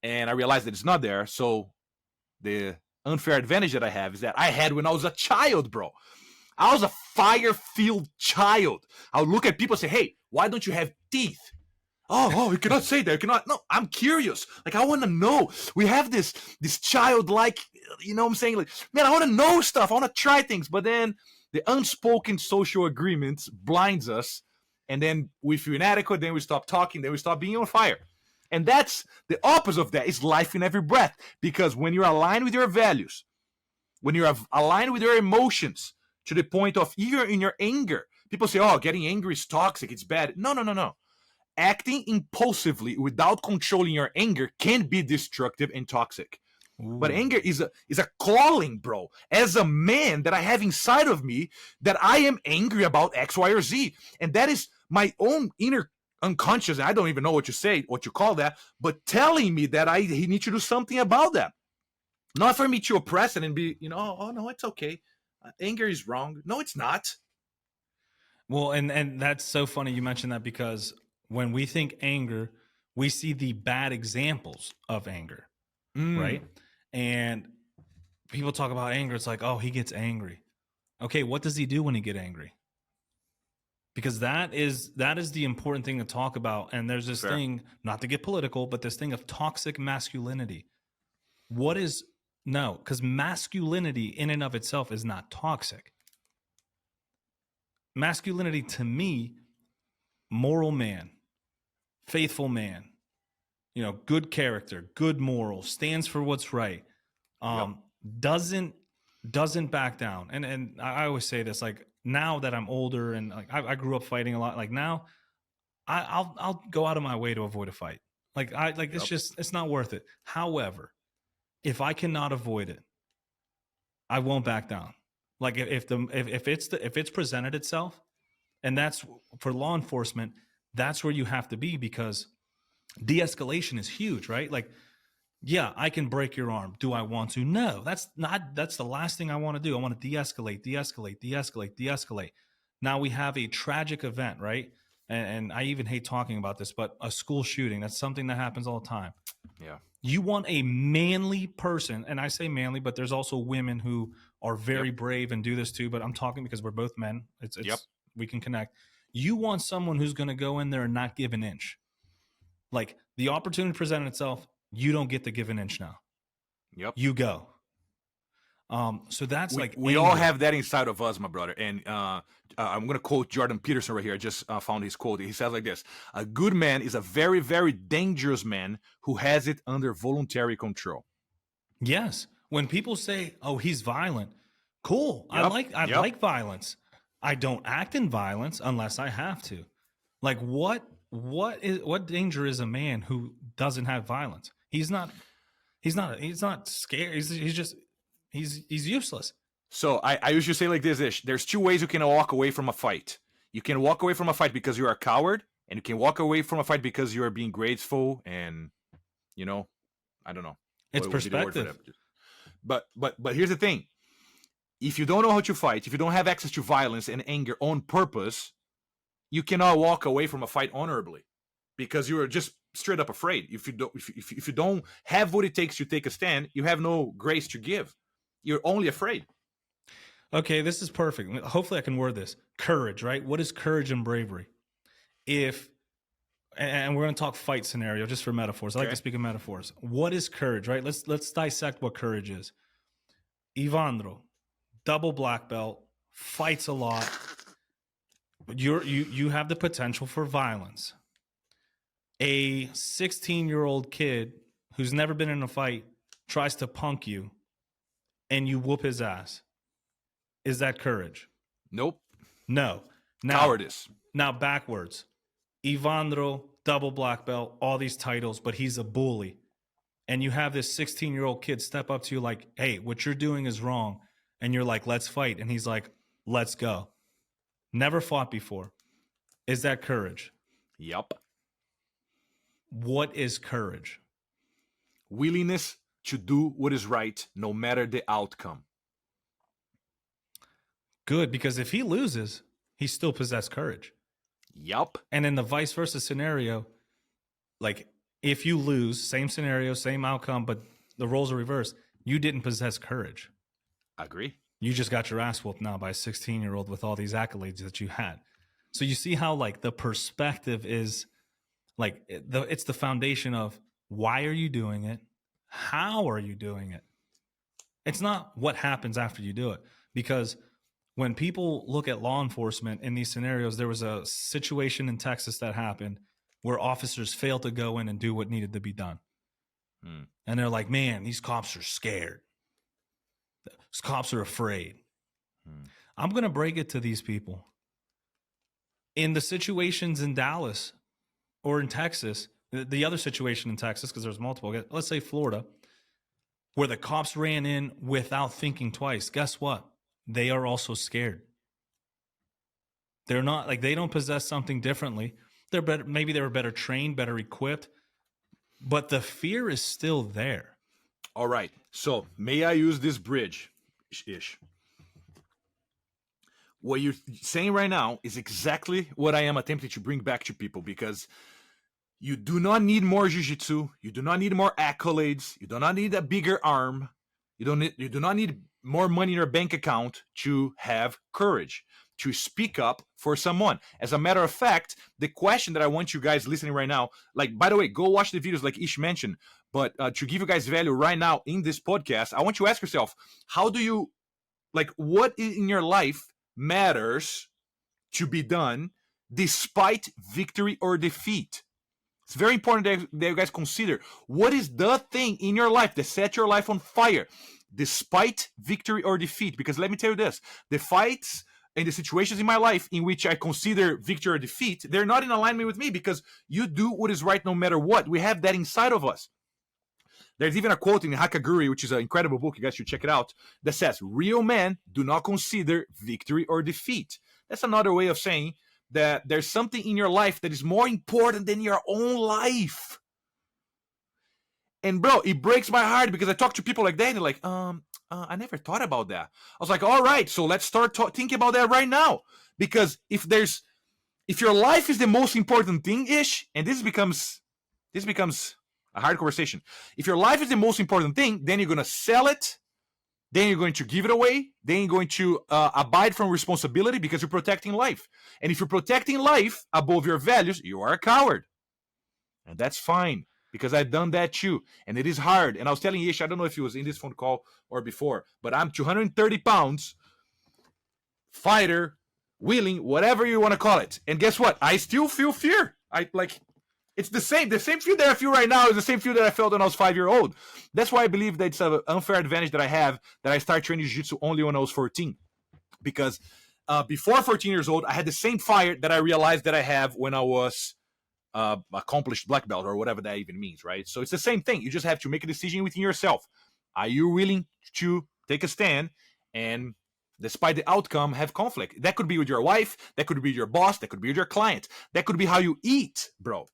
and I realized that it's not there. So the unfair advantage that I have is that I had when I was a child, bro. I was a fire-filled child. I would look at people and say, "Hey, why don't you have teeth?" Oh, you cannot say that. You cannot. No, I'm curious. Like, I want to know. We have this childlike, you know what I'm saying? Like, man, I want to know stuff. I want to try things. But then the unspoken social agreements blinds us. And then we feel inadequate. Then we stop talking. Then we stop being on fire. And that's the opposite of that is life in every breath. Because when you're aligned with your values, when you're aligned with your emotions to the point of even in your anger, people say, oh, getting angry is toxic. It's bad. No. Acting impulsively without controlling your anger can be destructive and toxic. Ooh. But anger is a calling, bro. As a man that I have inside of me, that I am angry about X, Y, or Z. And that is my own inner unconscious. I don't even know what you call that, but telling me that I need to do something about that. Not for me to oppress it and be, oh no, it's okay. Anger is wrong. No, it's not. Well, and that's so funny you mentioned that, because when we think anger, we see the bad examples of anger, right? And people talk about anger. It's like, oh, he gets angry. Okay, what does he do when he get angry? Because that is the important thing to talk about. And there's this thing, not to get political, but this thing of toxic masculinity. Because masculinity in and of itself is not toxic. Masculinity, to me, moral man, faithful man, good character, good morals, stands for what's right, doesn't back down. And I always say this, like, now that I'm older and like I grew up fighting a lot, like now I'll go out of my way to avoid a fight. It's not worth it. However, if I cannot avoid it, I won't back down. Like if it's presented itself, and that's for law enforcement, that's where you have to be, because de-escalation is huge, right? Like, yeah, I can break your arm. Do I want to? No, that's the last thing I want to do. I want to de-escalate. Now we have a tragic event, right? And I even hate talking about this, but a school shooting, that's something that happens all the time. Yeah. You want a manly person, and I say manly, but there's also women who are very brave and do this too, but I'm talking because we're both men. It's we can connect. You want someone who's going to go in there and not give an inch. Like, the opportunity presented itself, you don't get to give an inch now. Yep. You go. So that's we all have that inside of us, my brother. And I'm going to quote Jordan Peterson right here. I just found his quote. He says like this: a good man is a very, very dangerous man who has it under voluntary control. Yes. When people say, oh, he's violent, cool. Yep. I like violence. I don't act in violence unless I have to. Like, what danger is a man who doesn't have violence? He's not scared. He's useless. So I usually say like this: there's two ways you can walk away from a fight. You can walk away from a fight because you're a coward, and you can walk away from a fight because you are being graceful and, I don't know. It's perspective. But here's the thing. If you don't know how to fight, if you don't have access to violence and anger on purpose, you cannot walk away from a fight honorably, because you are just straight up afraid. If you don't have what it takes to take a stand, you have no grace to give. You're only afraid. Okay, this is perfect. Hopefully I can word this. Courage, right? What is courage and bravery? And we're going to talk fight scenario just for metaphors. I like to speak in metaphors. What is courage, right? Let's dissect what courage is. Evandro, double black belt, fights a lot. You have the potential for violence. A 16-year-old kid who's never been in a fight tries to punk you, and you whoop his ass. Is that courage? Nope. No. Cowardice. Now backwards. Evandro, double black belt, all these titles, but he's a bully. And you have this 16-year-old kid step up to you like, hey, what you're doing is wrong. And you're like, let's fight. And he's like, let's go. Never fought before. Is that courage? Yep. What is courage? Willingness to do what is right, no matter the outcome. Good, because if he loses, he still possessed courage. Yup. And in the vice versa scenario, like if you lose, same scenario, same outcome, but the roles are reversed, you didn't possess courage. Agree. You just got your ass whooped now by a 16-year-old with all these accolades that you had. So you see how like the perspective is like it's the foundation of why are you doing it? How are you doing it? It's not what happens after you do it. Because when people look at law enforcement in these scenarios, there was a situation in Texas that happened where officers failed to go in and do what needed to be done. And they're like, man, these cops are scared. These cops are afraid. I'm going to break it to these people. In the situations in Dallas or in Texas, the other situation in Texas, because there's multiple, let's say Florida, where the cops ran in without thinking twice. Guess what? They are also scared. They're not like they don't possess something differently. They're better. Maybe they were better trained, better equipped, but the fear is still there. All right. So may I use this bridge, Ish? What you're saying right now is exactly what I am attempting to bring back to people, because you do not need more jiu-jitsu. You do not need more accolades. You do not need a bigger arm. You do not need more money in your bank account to have courage, to speak up for someone. As a matter of fact, the question that I want you guys listening right now, like, by the way, go watch the videos like Ish mentioned, but to give you guys value right now in this podcast, I want you to ask yourself, how do you, like, what in your life matters to be done despite victory or defeat? It's very important that you guys consider what is the thing in your life that set your life on fire despite victory or defeat. Because let me tell you this, the fights and the situations in my life in which I consider victory or defeat, they're not in alignment with me, because you do what is right no matter what. We have that inside of us. There's even a quote in Hakaguri, which is an incredible book, you guys should check it out, that says, real men do not consider victory or defeat. That's another way of saying that there's something in your life that is more important than your own life. And bro, it breaks my heart because I talk to people like that and they're like, I never thought about that. I was like, all right, so let's start thinking about that right now. Because if your life is the most important thing, Ish, and this becomes a hard conversation. If your life is the most important thing, then you're going to sell it. Then you're going to give it away. Then you're going to abide from responsibility because you're protecting life. And if you're protecting life above your values, you are a coward. And that's fine, because I've done that too. And it is hard. And I was telling Ish, I don't know if he was in this phone call or before, but I'm 230 pounds, fighter, willing, whatever you want to call it. And guess what? I still feel fear. It's the same fear that I feel right now is the same fear that I felt when I was 5 years old. That's why I believe that it's an unfair advantage that I have that I started training jiu-jitsu only when I was 14. Because before 14 years old, I had the same fire that I realized that I have when I was accomplished black belt, or whatever that even means, right? So it's the same thing. You just have to make a decision within yourself. Are you willing to take a stand and, despite the outcome, have conflict? That could be with your wife, that could be with your boss, that could be with your client, that could be how you eat, bro.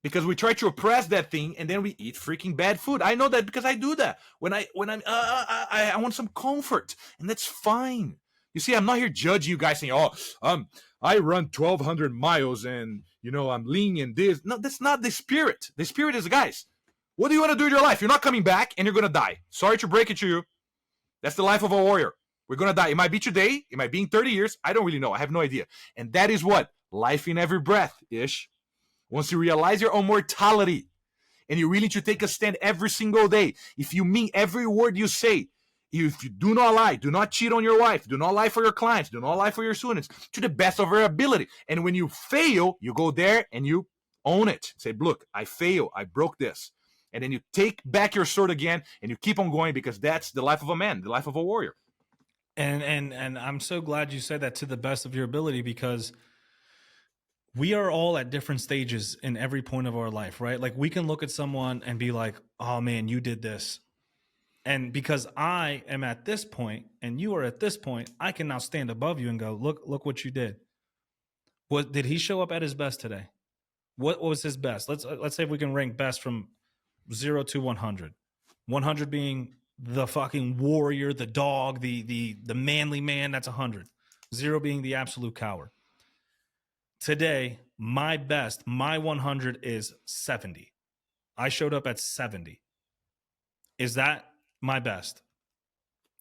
Because we try to oppress that thing and then we eat freaking bad food. I know that because I do that. When I want some comfort, and that's fine. You see, I'm not here judging you guys saying, I run 1,200 miles and, I'm lean and this. No, that's not the spirit. The spirit is, guys, what do you want to do with your life? You're not coming back and you're going to die. Sorry to break it to you. That's the life of a warrior. We're going to die. It might be today. It might be in 30 years. I don't really know. I have no idea. And that is what? Life in every breath, Ish. Once you realize your own mortality and you're willing to take a stand every single day, if you mean every word you say, if you do not lie, do not cheat on your wife, do not lie for your clients, do not lie for your students, to the best of your ability. And when you fail, you go there and you own it. Say, look, I fail, I broke this. And then you take back your sword again and you keep on going, because that's the life of a man, the life of a warrior. And I'm so glad you said that, to the best of your ability, because we are all at different stages in every point of our life, right? Like we can look at someone and be like, oh man, you did this. And because I am at this point and you are at this point, I can now stand above you and go, look what you did. Did he show up at his best today? What was his best? Let's say if we can rank best from 0 to 100. 100 being the fucking warrior, the dog, the manly man, that's 100. 0 being the absolute coward. Today, my best, my 100 is 70. I showed up at 70. Is that my best?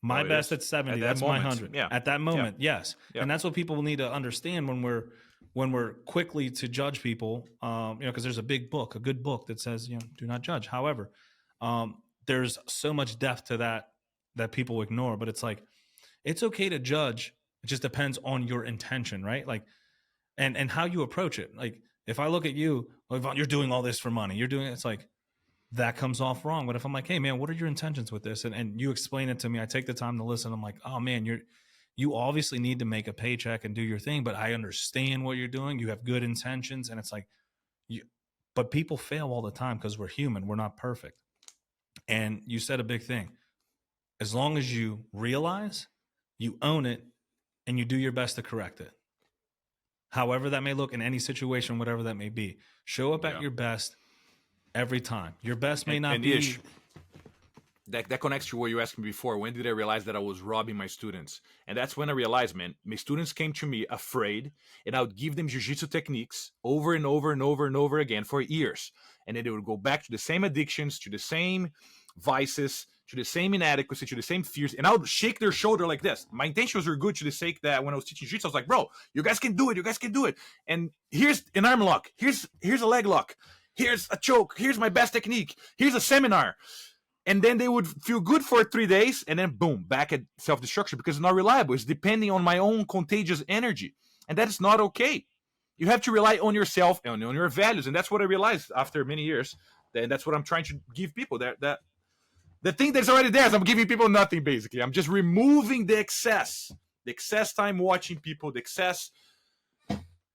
My best at 70. That's my 100. Yeah. At that moment, yes. Yeah. And that's what people need to understand when we're quickly to judge people. Because there's a big book, a good book that says, do not judge. However, there's so much depth to that people ignore. But it's like, it's okay to judge. It just depends on your intention, right? Like, and how you approach it. Like, if I look at you, you're doing all this for money. You're doing it. It's like, that comes off wrong. But if I'm like, hey man, what are your intentions with this? And you explain it to me, I take the time to listen. I'm like, oh man, you obviously need to make a paycheck and do your thing, but I understand what you're doing. You have good intentions. And it's like, but people fail all the time because we're human. We're not perfect. And you said a big thing. As long as you realize, you own it, and you do your best to correct it. However that may look in any situation, whatever that may be. Show up at your best every time. Your best may not be... Ish, that connects to what you asked me before. When did I realize that I was robbing my students? And that's when I realized, man, my students came to me afraid, and I would give them jiu-jitsu techniques over and over and over and over again for years. And then they would go back to the same addictions, to the same vices, to the same inadequacy, to the same fears. And I would shake their shoulder like this. My intentions were good to the sake that when I was teaching jiu-jitsu, I was like, bro, you guys can do it. You guys can do it. And here's an arm lock. Here's a leg lock. Here's a choke. Here's my best technique. Here's a seminar. And then they would feel good for 3 days, and then boom, back at self-destruction because it's not reliable. It's depending on my own contagious energy. And that is not okay. You have to rely on yourself and on your values. And that's what I realized after many years. And that's what I'm trying to give people. That the thing that's already there is I'm giving people nothing, basically. I'm just removing the excess time watching people, the excess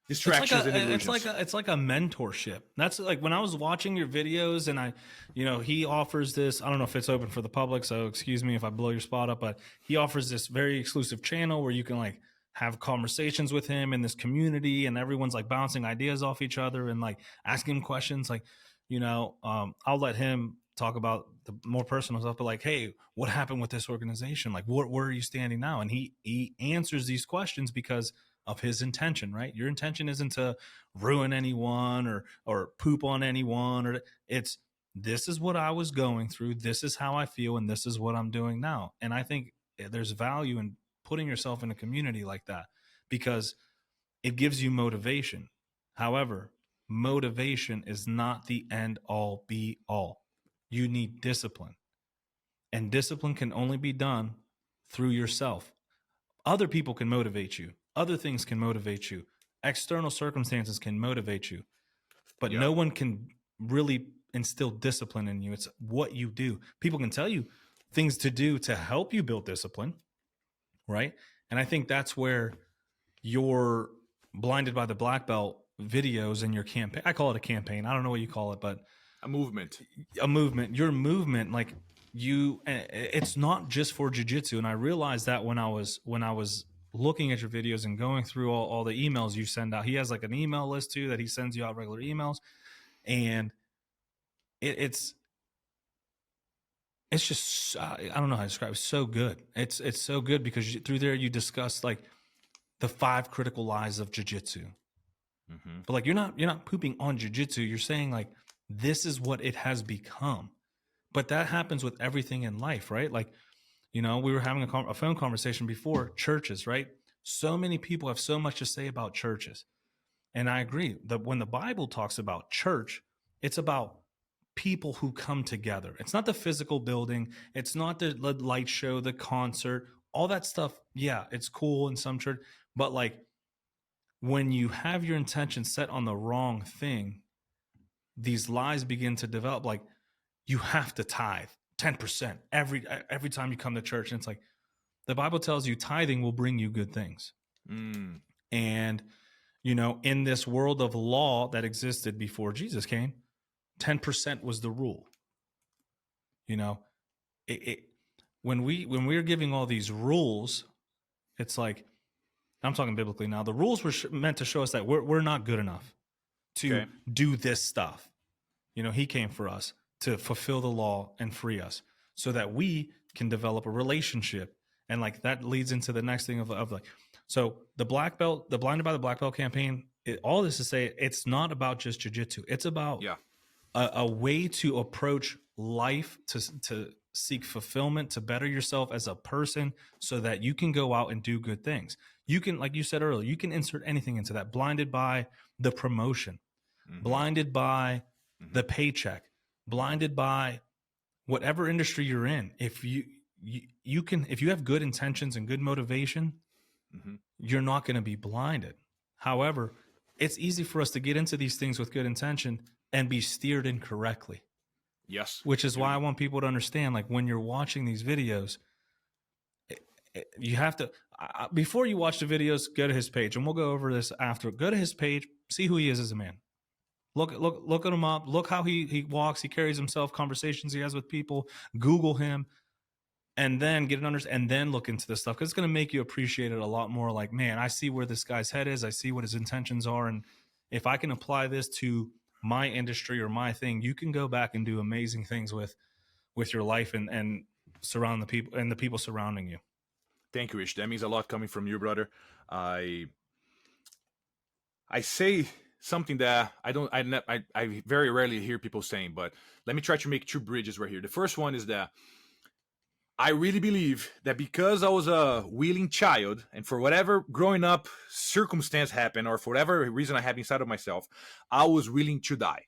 distractions and illusions. It's like a mentorship. That's like when I was watching your videos and he offers this, I don't know if it's open for the public, so excuse me if I blow your spot up, but he offers this very exclusive channel where you can like have conversations with him in this community and everyone's like bouncing ideas off each other and like asking him questions. Like, I'll let him talk about the more personal stuff, but like, hey, what happened with this organization? Like, where are you standing now? And he answers these questions because of his intention, right? Your intention isn't to ruin anyone or poop on anyone, or it's, this is what I was going through. This is how I feel. And this is what I'm doing now. And I think there's value in putting yourself in a community like that because it gives you motivation. However, motivation is not the end all be all. You need discipline, and discipline can only be done through yourself. Other people can motivate you. Other things can motivate you. External circumstances can motivate you, but no one can really instill discipline in you. It's what you do. People can tell you things to do to help you build discipline, right? And I think that's where your Blinded by the Black Belt videos and your campaign, I call it a campaign. I don't know what you call it, but a movement. Your movement, like it's not just for jiu-jitsu. And I realized that when I was looking at your videos and going through all the emails you send out. He has like an email list too that he sends you out regular emails, and it's just I don't know how to describe it. It's so good. It's so good because through there you discuss like the 5 critical lies of jiu-jitsu. Mm-hmm. But like you're not pooping on jiu-jitsu. You're saying like this is what it has become. But that happens with everything in life, right? Like, we were having a phone conversation before churches, right? So many people have so much to say about churches. And I agree that when the Bible talks about church, it's about people who come together. It's not the physical building. It's not the light show, the concert, all that stuff. Yeah, it's cool in some church. But like when you have your intention set on the wrong thing, these lies begin to develop. Like you have to tithe 10% every time you come to church. And it's like the Bible tells you tithing will bring you good things. And, in this world of law that existed before Jesus came, 10% was the rule. When we're giving all these rules, it's like, I'm talking biblically now. The rules were meant to show us that we're not good enough to do this stuff. He came for us to fulfill the law and free us so that we can develop a relationship. And like that leads into the next thing of like, so the black belt, the Blinded by the Black Belt campaign, all this to say, it's not about just jiu-jitsu. It's about a way to approach life, to seek fulfillment, to better yourself as a person so that you can go out and do good things. You can, like you said earlier, you can insert anything into that. Blinded by the promotion, blinded by the paycheck, blinded by whatever industry you're in. If you can, if you have good intentions and good motivation, you're not going to be blinded. However, it's easy for us to get into these things with good intention and be steered incorrectly. Yes. Which is why I want people to understand, like when you're watching these videos, you have to, before you watch the videos, go to his page, and we'll go over this after. Go to his page, see who he is as a man. Look at him up. Look how he walks, he carries himself, conversations he has with people. Google him, and then get an understanding, and then look into this stuff, because it's going to make you appreciate it a lot more. Like, man, I see where this guy's head is. I see what his intentions are, and if I can apply this to my industry or my thing, you can go back and do amazing things with your life and surround the people and the people surrounding you. Thank you, Ish. That means a lot coming from you, brother. I say something that I very rarely hear people saying, but let me try to make two bridges right here. The first one is that I really believe that because I was a willing child, and for whatever growing up circumstance happened, or for whatever reason I have inside of myself, I was willing to die.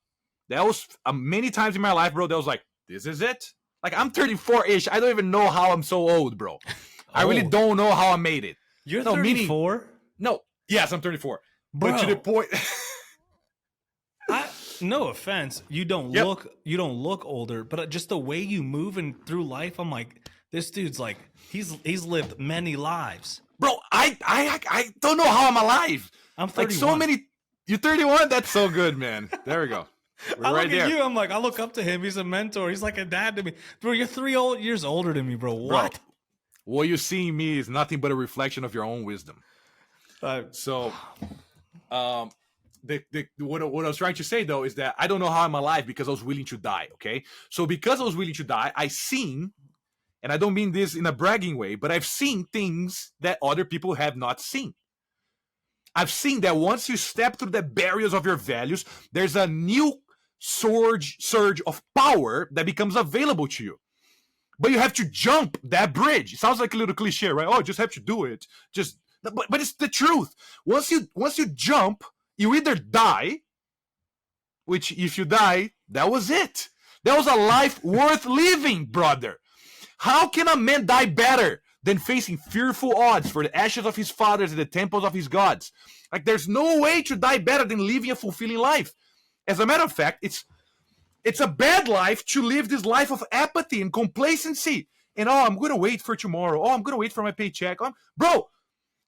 That was many times in my life, bro, that was like, this is it? Like, I'm 34-ish. I don't even know how I'm so old, bro. I really don't know how I made it. You're 34? No. Yes, I'm 34. Bro. But to the point... No offense, you don't look older, but just the way you move and through life, I'm like, this dude's like, he's lived many lives. Bro, I don't know how I'm alive. I'm 31. Like so many. You're 31? That's so good, man. There we go. We're I right look there. at you, I'm like, I look up to him. He's a mentor. He's like a dad to me. Bro, you're 3 years older than me, bro. What? Bro, what you see in me is nothing but a reflection of your own wisdom. What I was trying to say, though, is that I don't know how I'm alive because I was willing to die, okay? So because I was willing to die, I seen, and I don't mean this in a bragging way, but I've seen things that other people have not seen. I've seen that once you step through the barriers of your values, there's a new surge of power that becomes available to you. But you have to jump that bridge. It sounds like a little cliche, right? Oh, just have to do it. But it's the truth. Once you jump, you either die, which if you die, that was it. That was a life worth living, brother. How can a man die better than facing fearful odds for the ashes of his fathers and the temples of his gods? Like, there's no way to die better than living a fulfilling life. As a matter of fact, it's a bad life to live this life of apathy and complacency. And, oh, I'm going to wait for tomorrow. Oh, I'm going to wait for my paycheck. Bro,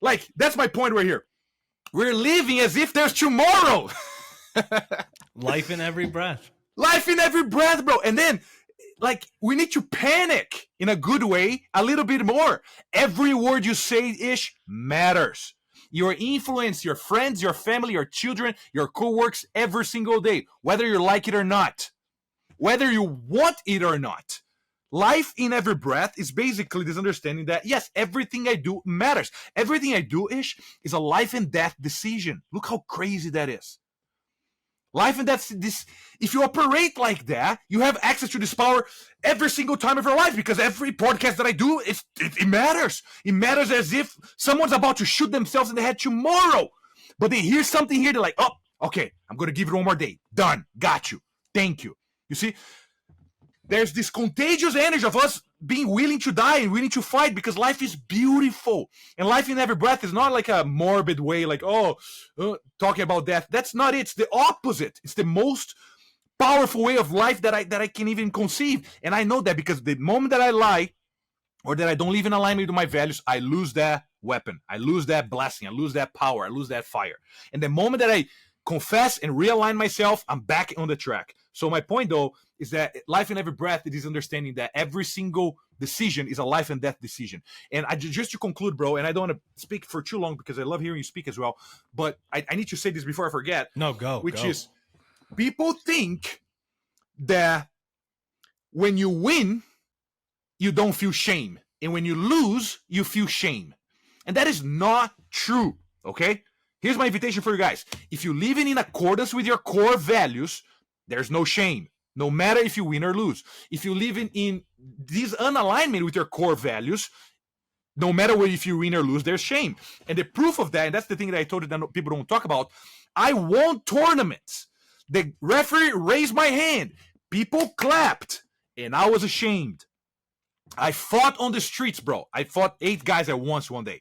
like, that's my point right here. We're living as if there's tomorrow. Life in every breath. Life in every breath, bro. And then, like, we need to panic in a good way a little bit more. Every word you say-ish matters. Your influence, your friends, your family, your children, your co-workers every single day, whether you like it or not, whether you want it or not. Life in every breath is basically this understanding that, yes, everything I do matters. Everything I do-ish is a life and death decision. Look how crazy that is. Life and death, if you operate like that, you have access to this power every single time of your life, because every podcast that I do, it matters. It matters as if someone's about to shoot themselves in the head tomorrow. But they hear something here, they're like, oh, okay, I'm going to give it one more day. Done. Got you. Thank you. You see? There's this contagious energy of us being willing to die and willing to fight, because life is beautiful. And life in every breath is not like a morbid way, like, talking about death. That's not it. It's the opposite. It's the most powerful way of life that I can even conceive. And I know that because the moment that I lie or that I don't live in alignment with my values, I lose that weapon. I lose that blessing. I lose that power. I lose that fire. And the moment that I confess and realign myself, I'm back on the track. So my point, though, is that life in every breath, it is understanding that every single decision is a life and death decision. And just to conclude, bro, and I don't want to speak for too long because I love hearing you speak as well, but I need to say this before I forget. No, go. Which is, people think that when you win, you don't feel shame. And when you lose, you feel shame. And that is not true, okay? Here's my invitation for you guys. If you live in accordance with your core values, there's no shame, no matter if you win or lose. If you live in this unalignment with your core values, no matter if you win or lose, there's shame. And the proof of that, and that's the thing that I told you that people don't talk about, I won tournaments. The referee raised my hand. People clapped, and I was ashamed. I fought on the streets, bro. I fought 8 guys at once one day.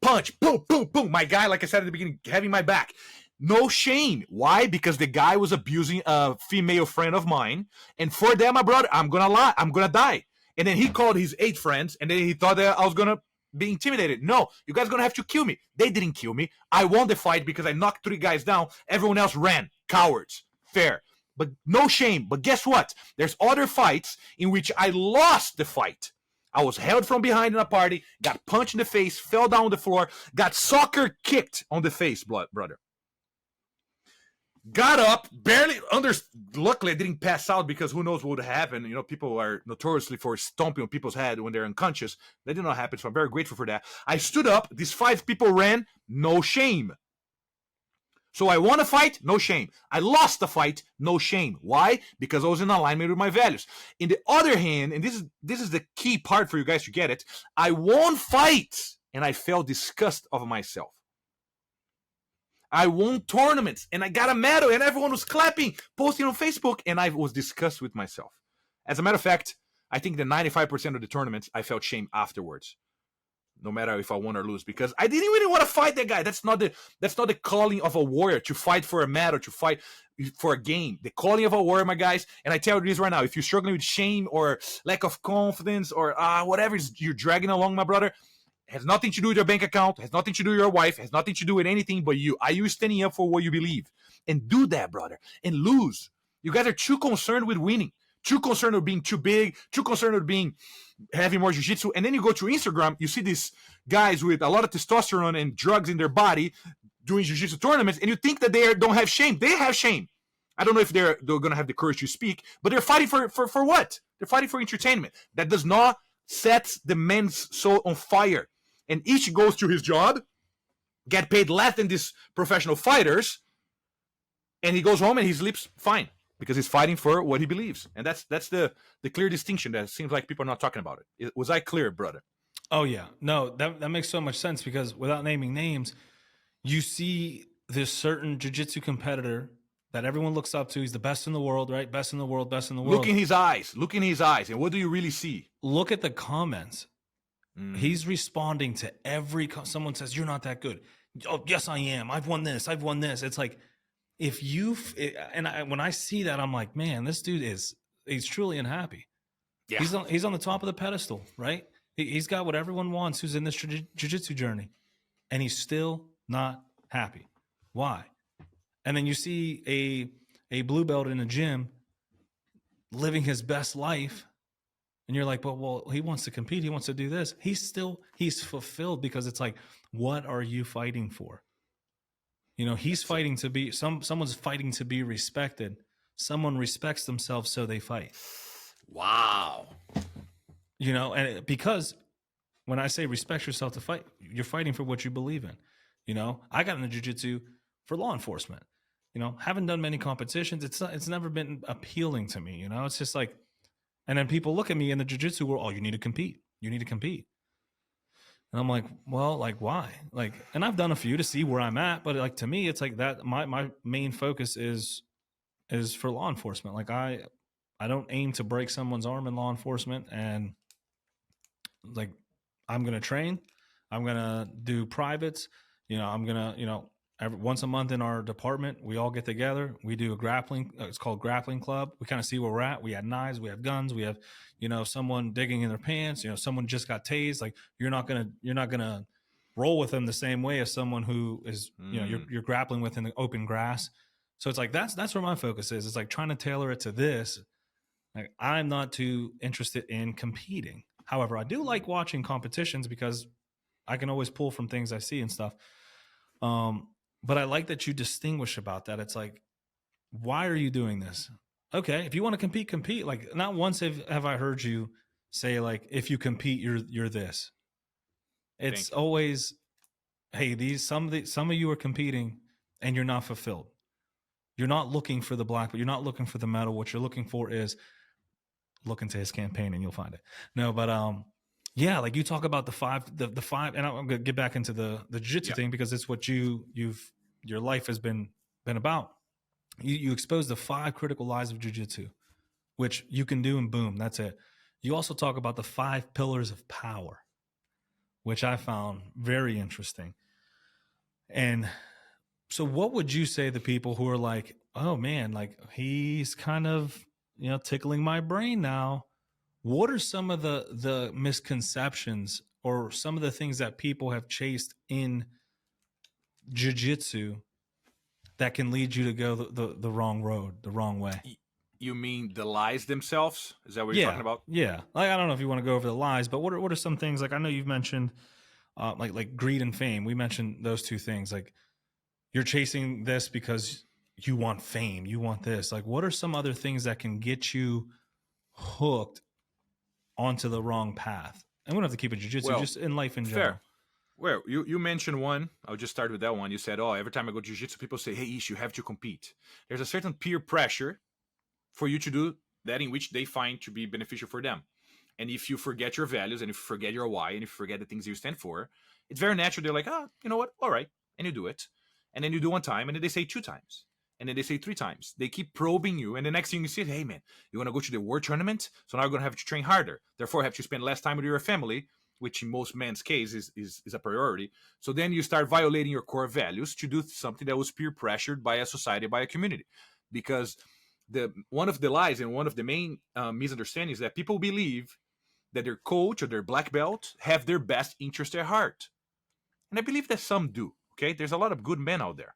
Punch, boom, boom, boom. My guy, like I said at the beginning, having my back. No shame. Why? Because the guy was abusing a female friend of mine. And for that, my brother, I'm going to lie. I'm going to die. And then he called his 8 friends, and then he thought that I was going to be intimidated. No, you guys are going to have to kill me. They didn't kill me. I won the fight because I knocked 3 guys down. Everyone else ran. Cowards. Fair. But no shame. But guess what? There's other fights in which I lost the fight. I was held from behind in a party, got punched in the face, fell down on the floor, got soccer kicked on the face, brother. Got up, luckily I didn't pass out because who knows what would happen. You know, people are notoriously for stomping on people's head when they're unconscious. That did not happen, so I'm very grateful for that. I stood up, these 5 people ran, no shame. So I won a fight, no shame. I lost the fight, no shame. Why? Because I was in alignment with my values. In the other hand, and this is the key part for you guys to get it, I won fights and I felt disgust of myself. I won tournaments and I got a medal and everyone was clapping, posting on Facebook, and I was disgusted with myself. As a matter of fact, I think that 95% of the tournaments I felt shame afterwards. No matter if I won or lose, because I didn't really want to fight that guy. That's not the calling of a warrior, to fight for a medal, to fight for a game. The calling of a warrior, my guys, and I tell you this right now, if you're struggling with shame or lack of confidence or whatever you're dragging along, my brother, has nothing to do with your bank account, has nothing to do with your wife, has nothing to do with anything but you. Are you standing up for what you believe? And do that, brother, and lose. You guys are too concerned with winning, too concerned with being too big, too concerned with having more jiu-jitsu. And then you go to Instagram, you see these guys with a lot of testosterone and drugs in their body doing jiu-jitsu tournaments, and you think that they don't have shame. They have shame. I don't know if they're going to have the courage to speak, but they're fighting for what? They're fighting for entertainment. That does not set the man's soul on fire. And each goes to his job, get paid less than these professional fighters, and he goes home and he sleeps fine because he's fighting for what he believes. And that's the clear distinction that seems like people are not talking about it. Was I clear, brother? Oh, yeah. No, that makes so much sense because without naming names, you see this certain jiu-jitsu competitor that everyone looks up to. He's the best in the world, right? Best in the world, best in the world. Look in his eyes. Look in his eyes. And what do you really see? Look at the comments. He's responding to someone says, you're not that good. Oh, yes, I am. I've won this. It's like, when I see that, I'm like, man, this dude he's truly unhappy. Yeah. He's on the top of the pedestal, right? He's got what everyone wants who's in this jiu-jitsu journey, and he's still not happy. Why? And then you see a blue belt in a gym living his best life, and you're like, well, he wants to compete. He wants to do this. He's fulfilled because it's like, what are you fighting for? You know, he's fighting to be someone's fighting to be respected. Someone respects themselves, so they fight. Wow. You know, and because when I say respect yourself to fight, you're fighting for what you believe in. You know, I got into jiu-jitsu for law enforcement. You know, haven't done many competitions. It's never been appealing to me. You know, it's just like, and then people look at me in the jiu-jitsu world. Oh, you need to compete. You need to compete. And I'm like, well, like, why? Like, and I've done a few to see where I'm at, but like, to me, it's like that. My main focus is for law enforcement. Like, I don't aim to break someone's arm in law enforcement. And like, I'm going to train, I'm going to do privates, you know, I'm going to, you know, once a month in our department, we all get together. We do a grappling. It's called grappling club. We kind of see where we're at. We have knives. We have guns. We have, you know, someone digging in their pants. You know, someone just got tased. Like, you're not gonna roll with them the same way as someone who is, you know, you're grappling with in the open grass. So it's like that's where my focus is. It's like trying to tailor it to this. Like, I'm not too interested in competing. However, I do like watching competitions because I can always pull from things I see and stuff. But I like that you distinguish about that. It's like, why are you doing this? Okay, if you want to compete, compete. Like, not once have I heard you say like, if you compete, you're this. It's always, hey, some of you are competing and you're not fulfilled. You're not looking for the black belt. You're not looking for the medal. What you're looking for is, look into his campaign and you'll find it. No, but yeah, like you talk about the five, and I'm gonna get back into the jiu-jitsu thing because it's what your life has been about. You expose the 5 critical lies of jiu-jitsu, which you can do, and boom, that's it. You also talk about the 5 pillars of power, which I found very interesting. And so what would you say to people who are like, oh man, like he's kind of, tickling my brain now? What are some of the misconceptions or some of the things that people have chased in jiu-jitsu that can lead you to go the wrong road, the wrong way? You mean the lies themselves? Is that what you're talking about? Yeah. Like, I don't know if you want to go over the lies, but what are some things, like I know you've mentioned like greed and fame. We mentioned those 2 things. Like, you're chasing this because you want fame, you want this. Like, what are some other things that can get you hooked onto the wrong path? And we don't have to keep it jiu-jitsu, just in life in general. Fair. Well, you mentioned one. I'll just start with that one. You said, every time I go to jiu-jitsu, people say, hey, Ish, you have to compete. There's a certain peer pressure for you to do that in which they find to be beneficial for them. And if you forget your values, and if you forget your why, and if you forget the things you stand for, it's very natural. They're like, you know what? All right. And you do it. And then you do 1 time, and then they say 2 times. And then they say 3 times. They keep probing you. And the next thing you see, hey, man, you want to go to the war tournament? So now you're going to have to train harder. Therefore, have to spend less time with your family, which in most men's case is a priority. So then you start violating your core values to do something that was peer pressured by a society, by a community. Because one of the lies and one of the main misunderstandings is that people believe that their coach or their black belt have their best interest at heart. And I believe that some do. Okay, there's a lot of good men out there.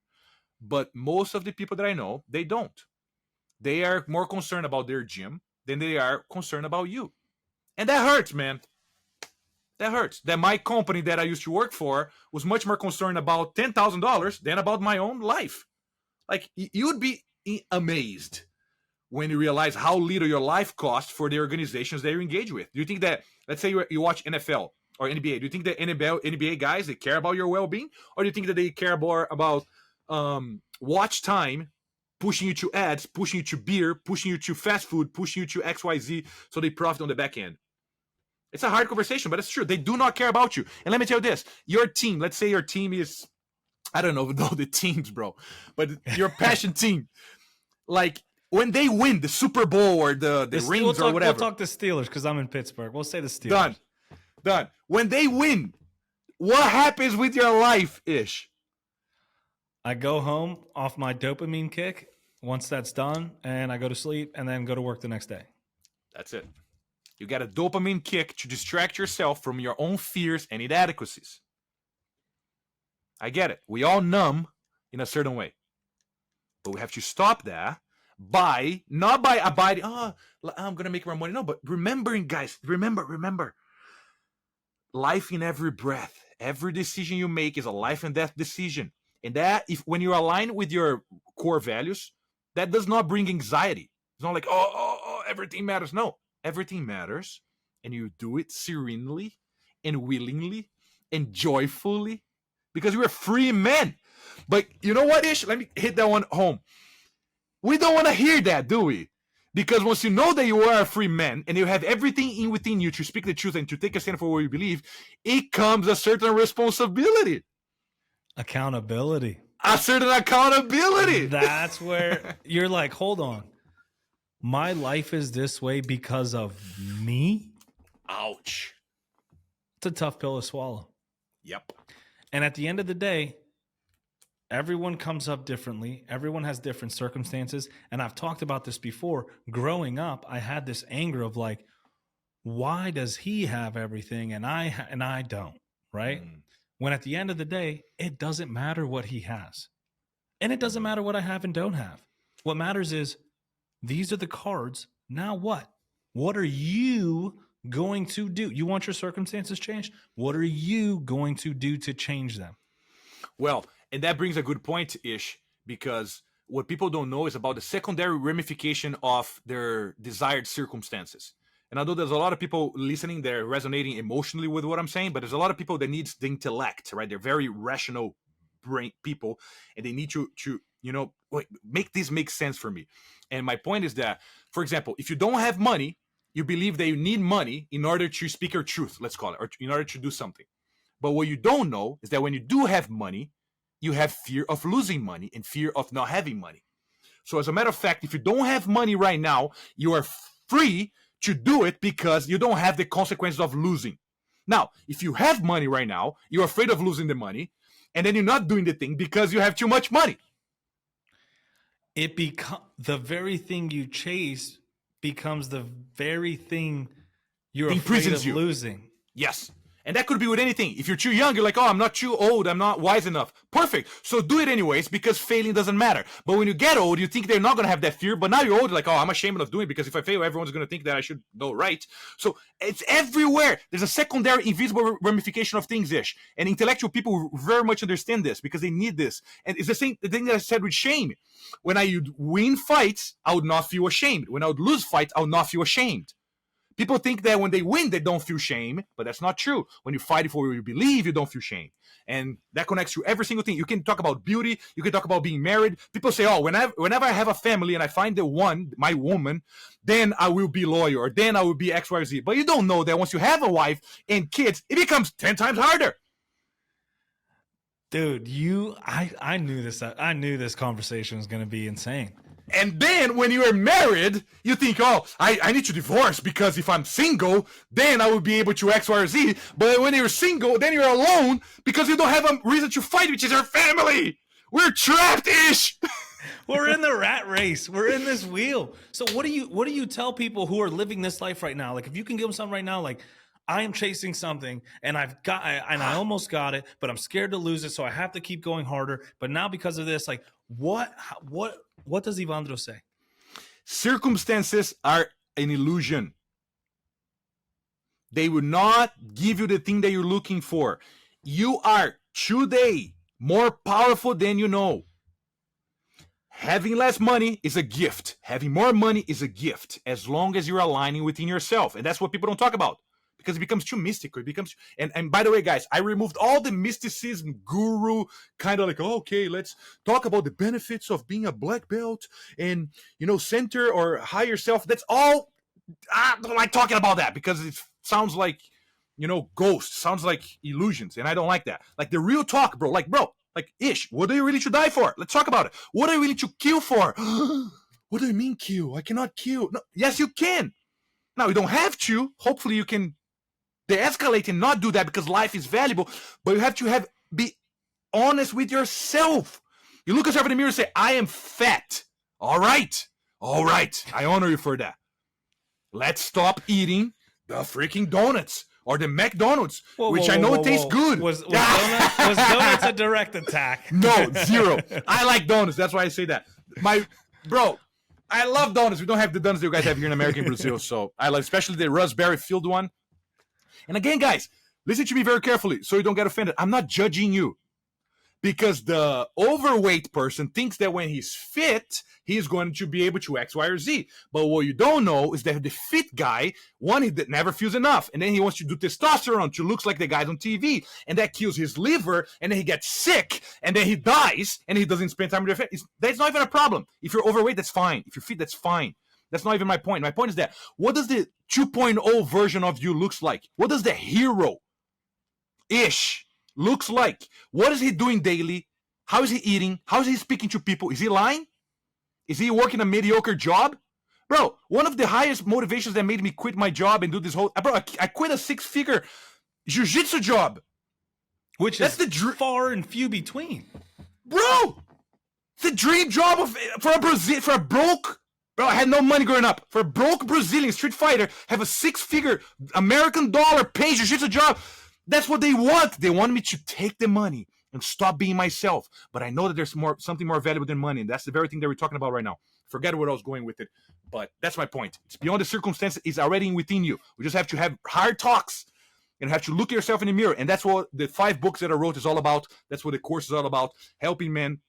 But most of the people that I know, they don't. They are more concerned about their gym than they are concerned about you. And that hurts, man. That hurts. That my company that I used to work for was much more concerned about $10,000 than about my own life. Like, you would be amazed when you realize how little your life costs for the organizations that you engage with. Do you think that, let's say you watch NFL or NBA, do you think that NBA guys, they care about your well-being? Or do you think that they care more about watch time, pushing you to ads, pushing you to beer, pushing you to fast food, pushing you to XYZ, so they profit on the back end? It's a hard conversation, but it's true. They do not care about you. And let me tell you this, your team, let's say your team is, I don't know the teams, bro, but your passion team, like, when they win the Super Bowl or the rings or whatever. We'll talk the Steelers because I'm in Pittsburgh. We'll say the Steelers. Done. When they win, what happens with your life, Ish? I go home off my dopamine kick once that's done, and I go to sleep and then go to work the next day. That's it. You got a dopamine kick to distract yourself from your own fears and inadequacies. I get it. We all numb in a certain way. But we have to stop that not by abiding, I'm going to make more money. No, but remembering, guys, remember. Life in every breath. Every decision you make is a life and death decision. And that, when you're aligned with your core values, that does not bring anxiety. It's not like, everything matters. No, everything matters. And you do it serenely and willingly and joyfully because we're free men. But you know what, Ish? Let me hit that one home. We don't want to hear that, do we? Because once you know that you are a free man and you have everything within you to speak the truth and to take a stand for what you believe, it comes a certain responsibility. Accountability. A certain accountability. That's where you're like, hold on. My life is this way because of me? Ouch. It's a tough pill to swallow. Yep. And at the end of the day, everyone comes up differently. Everyone has different circumstances. And I've talked about this before. Growing up, I had this anger of like, why does he have everything and I don't, right? When at the end of the day, it doesn't matter what he has. And it doesn't matter what I have and don't have. What matters is these are the cards. Now what? What are you going to do? You want your circumstances changed? What are you going to do to change them? Well, and that brings a good point, Ish, because what people don't know is about the secondary ramification of their desired circumstances. And although there's a lot of people listening, they're resonating emotionally with what I'm saying, but there's a lot of people that needs the intellect, right? They're very rational brain people, and they need to make this make sense for me. And my point is that, for example, if you don't have money, you believe that you need money in order to speak your truth, let's call it, or in order to do something. But what you don't know is that when you do have money, you have fear of losing money and fear of not having money. So as a matter of fact, if you don't have money right now, you are free to do it because you don't have the consequences of losing. Now, if you have money right now, you're afraid of losing the money, and then you're not doing the thing because you have too much money. It the very thing you chase becomes the very thing you're afraid of losing. Yes. And that could be with anything. If you're too young, you're like, oh, I'm not too old, I'm not wise enough. Perfect. So do it anyways, because failing doesn't matter. But when you get old, you think they're not going to have that fear. But now you're old, you're like, oh, I'm ashamed of doing it because if I fail, everyone's going to think that I should know right. So it's everywhere. There's a secondary invisible ramification of things, Ish. And intellectual people very much understand this because they need this. And it's the same thing that I said with shame. When I would win fights, I would not feel ashamed. When I would lose fights, I would not feel ashamed. People think that when they win, they don't feel shame, but that's not true. When you fight for what you believe, you don't feel shame. And that connects to every single thing. You can talk about beauty. You can talk about being married. People say, oh, whenever I have a family and I find the one, my woman, then I will be loyal, or then I will be X, Y, or Z. But you don't know that once you have a wife and kids, it becomes 10 times harder. Dude, I knew this. I knew this conversation was going to be insane. And then when you are married, you think, oh, I need to divorce because if I'm single, then I will be able to X, Y, or Z. But when you're single, then you're alone because you don't have a reason to fight, which is your family. We're trapped-ish. We're in the rat race. We're in this wheel. So what do you tell people who are living this life right now? Like, if you can give them something right now, like, I am chasing something and I almost got it, but I'm scared to lose it. So I have to keep going harder. But now because of this, like, what does Evandro say? Circumstances are an illusion. They will not give you the thing that you're looking for. You are today more powerful than you know. Having less money is a gift. Having more money is a gift, as long as you're aligning within yourself. And that's what people don't talk about, because it becomes too mystical. It becomes, and by the way, guys, I removed all the mysticism guru kind of like, oh, okay, let's talk about the benefits of being a black belt and, center or higher self. That's all. I don't like talking about that because it sounds like, ghosts, sounds like illusions. And I don't like that. Like the real talk, bro. Like Ish, what are you willing to die for? Let's talk about it. What are you willing to kill for? What do you mean kill? I cannot kill. No, yes, you can. Now, you don't have to. Hopefully you can de-escalate and not do that because life is valuable, but you have to be honest with yourself. You look yourself in the mirror and say, I am fat. All right. I honor you for that. Let's stop eating the freaking donuts or the McDonald's, which I know tastes good. Was donuts a direct attack? No, zero. I like donuts. That's why I say that. Bro, I love donuts. We don't have the donuts that you guys have here in America and Brazil, so I like especially the raspberry filled one. And again, guys, listen to me very carefully so you don't get offended. I'm not judging you, because the overweight person thinks that when he's fit, he's going to be able to X, Y, or Z. But what you don't know is that the fit guy, one, he never feels enough. And then he wants to do testosterone to look like the guys on TV. And that kills his liver. And then he gets sick. And then he dies. And he doesn't spend time with their family. That's not even a problem. If you're overweight, that's fine. If you're fit, that's fine. That's not even my point. My point is that what does the 2.0 version of you looks like? What does the hero-ish looks like? What is he doing daily? How is he eating? How is he speaking to people? Is he lying? Is he working a mediocre job? Bro, one of the highest motivations that made me quit my job and do this whole... Bro, I quit a 6-figure jiu-jitsu job. Which is far and few between. Bro! It's a dream job for a broke... Bro, I had no money growing up. For a broke Brazilian street fighter, have a 6-figure American dollar paid jiu-jitsu job. That's what they want. They want me to take the money and stop being myself. But I know that there's something more valuable than money, and that's the very thing that we're talking about right now. Forget where I was going with it, but that's my point. It's beyond the circumstances. It's already within you. We just have to have hard talks and have to look at yourself in the mirror. And that's what the 5 books that I wrote is all about. That's what the course is all about, helping men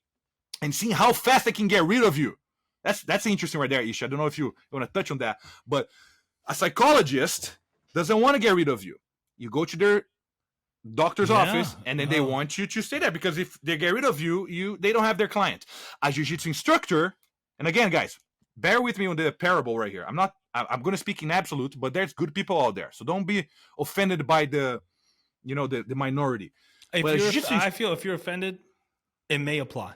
and seeing how fast they can get rid of you. That's interesting right there, Isha. I don't know if you want to touch on that, but A psychologist doesn't want to get rid of you. You go to their doctor's office, and then they want you to stay there, because if they get rid of you, they don't have their client. A jiu-jitsu instructor, and again, guys, bear with me on the parable right here. I'm going to speak in absolute, but there's good people out there, so don't be offended by the minority. I feel if you're offended, it may apply.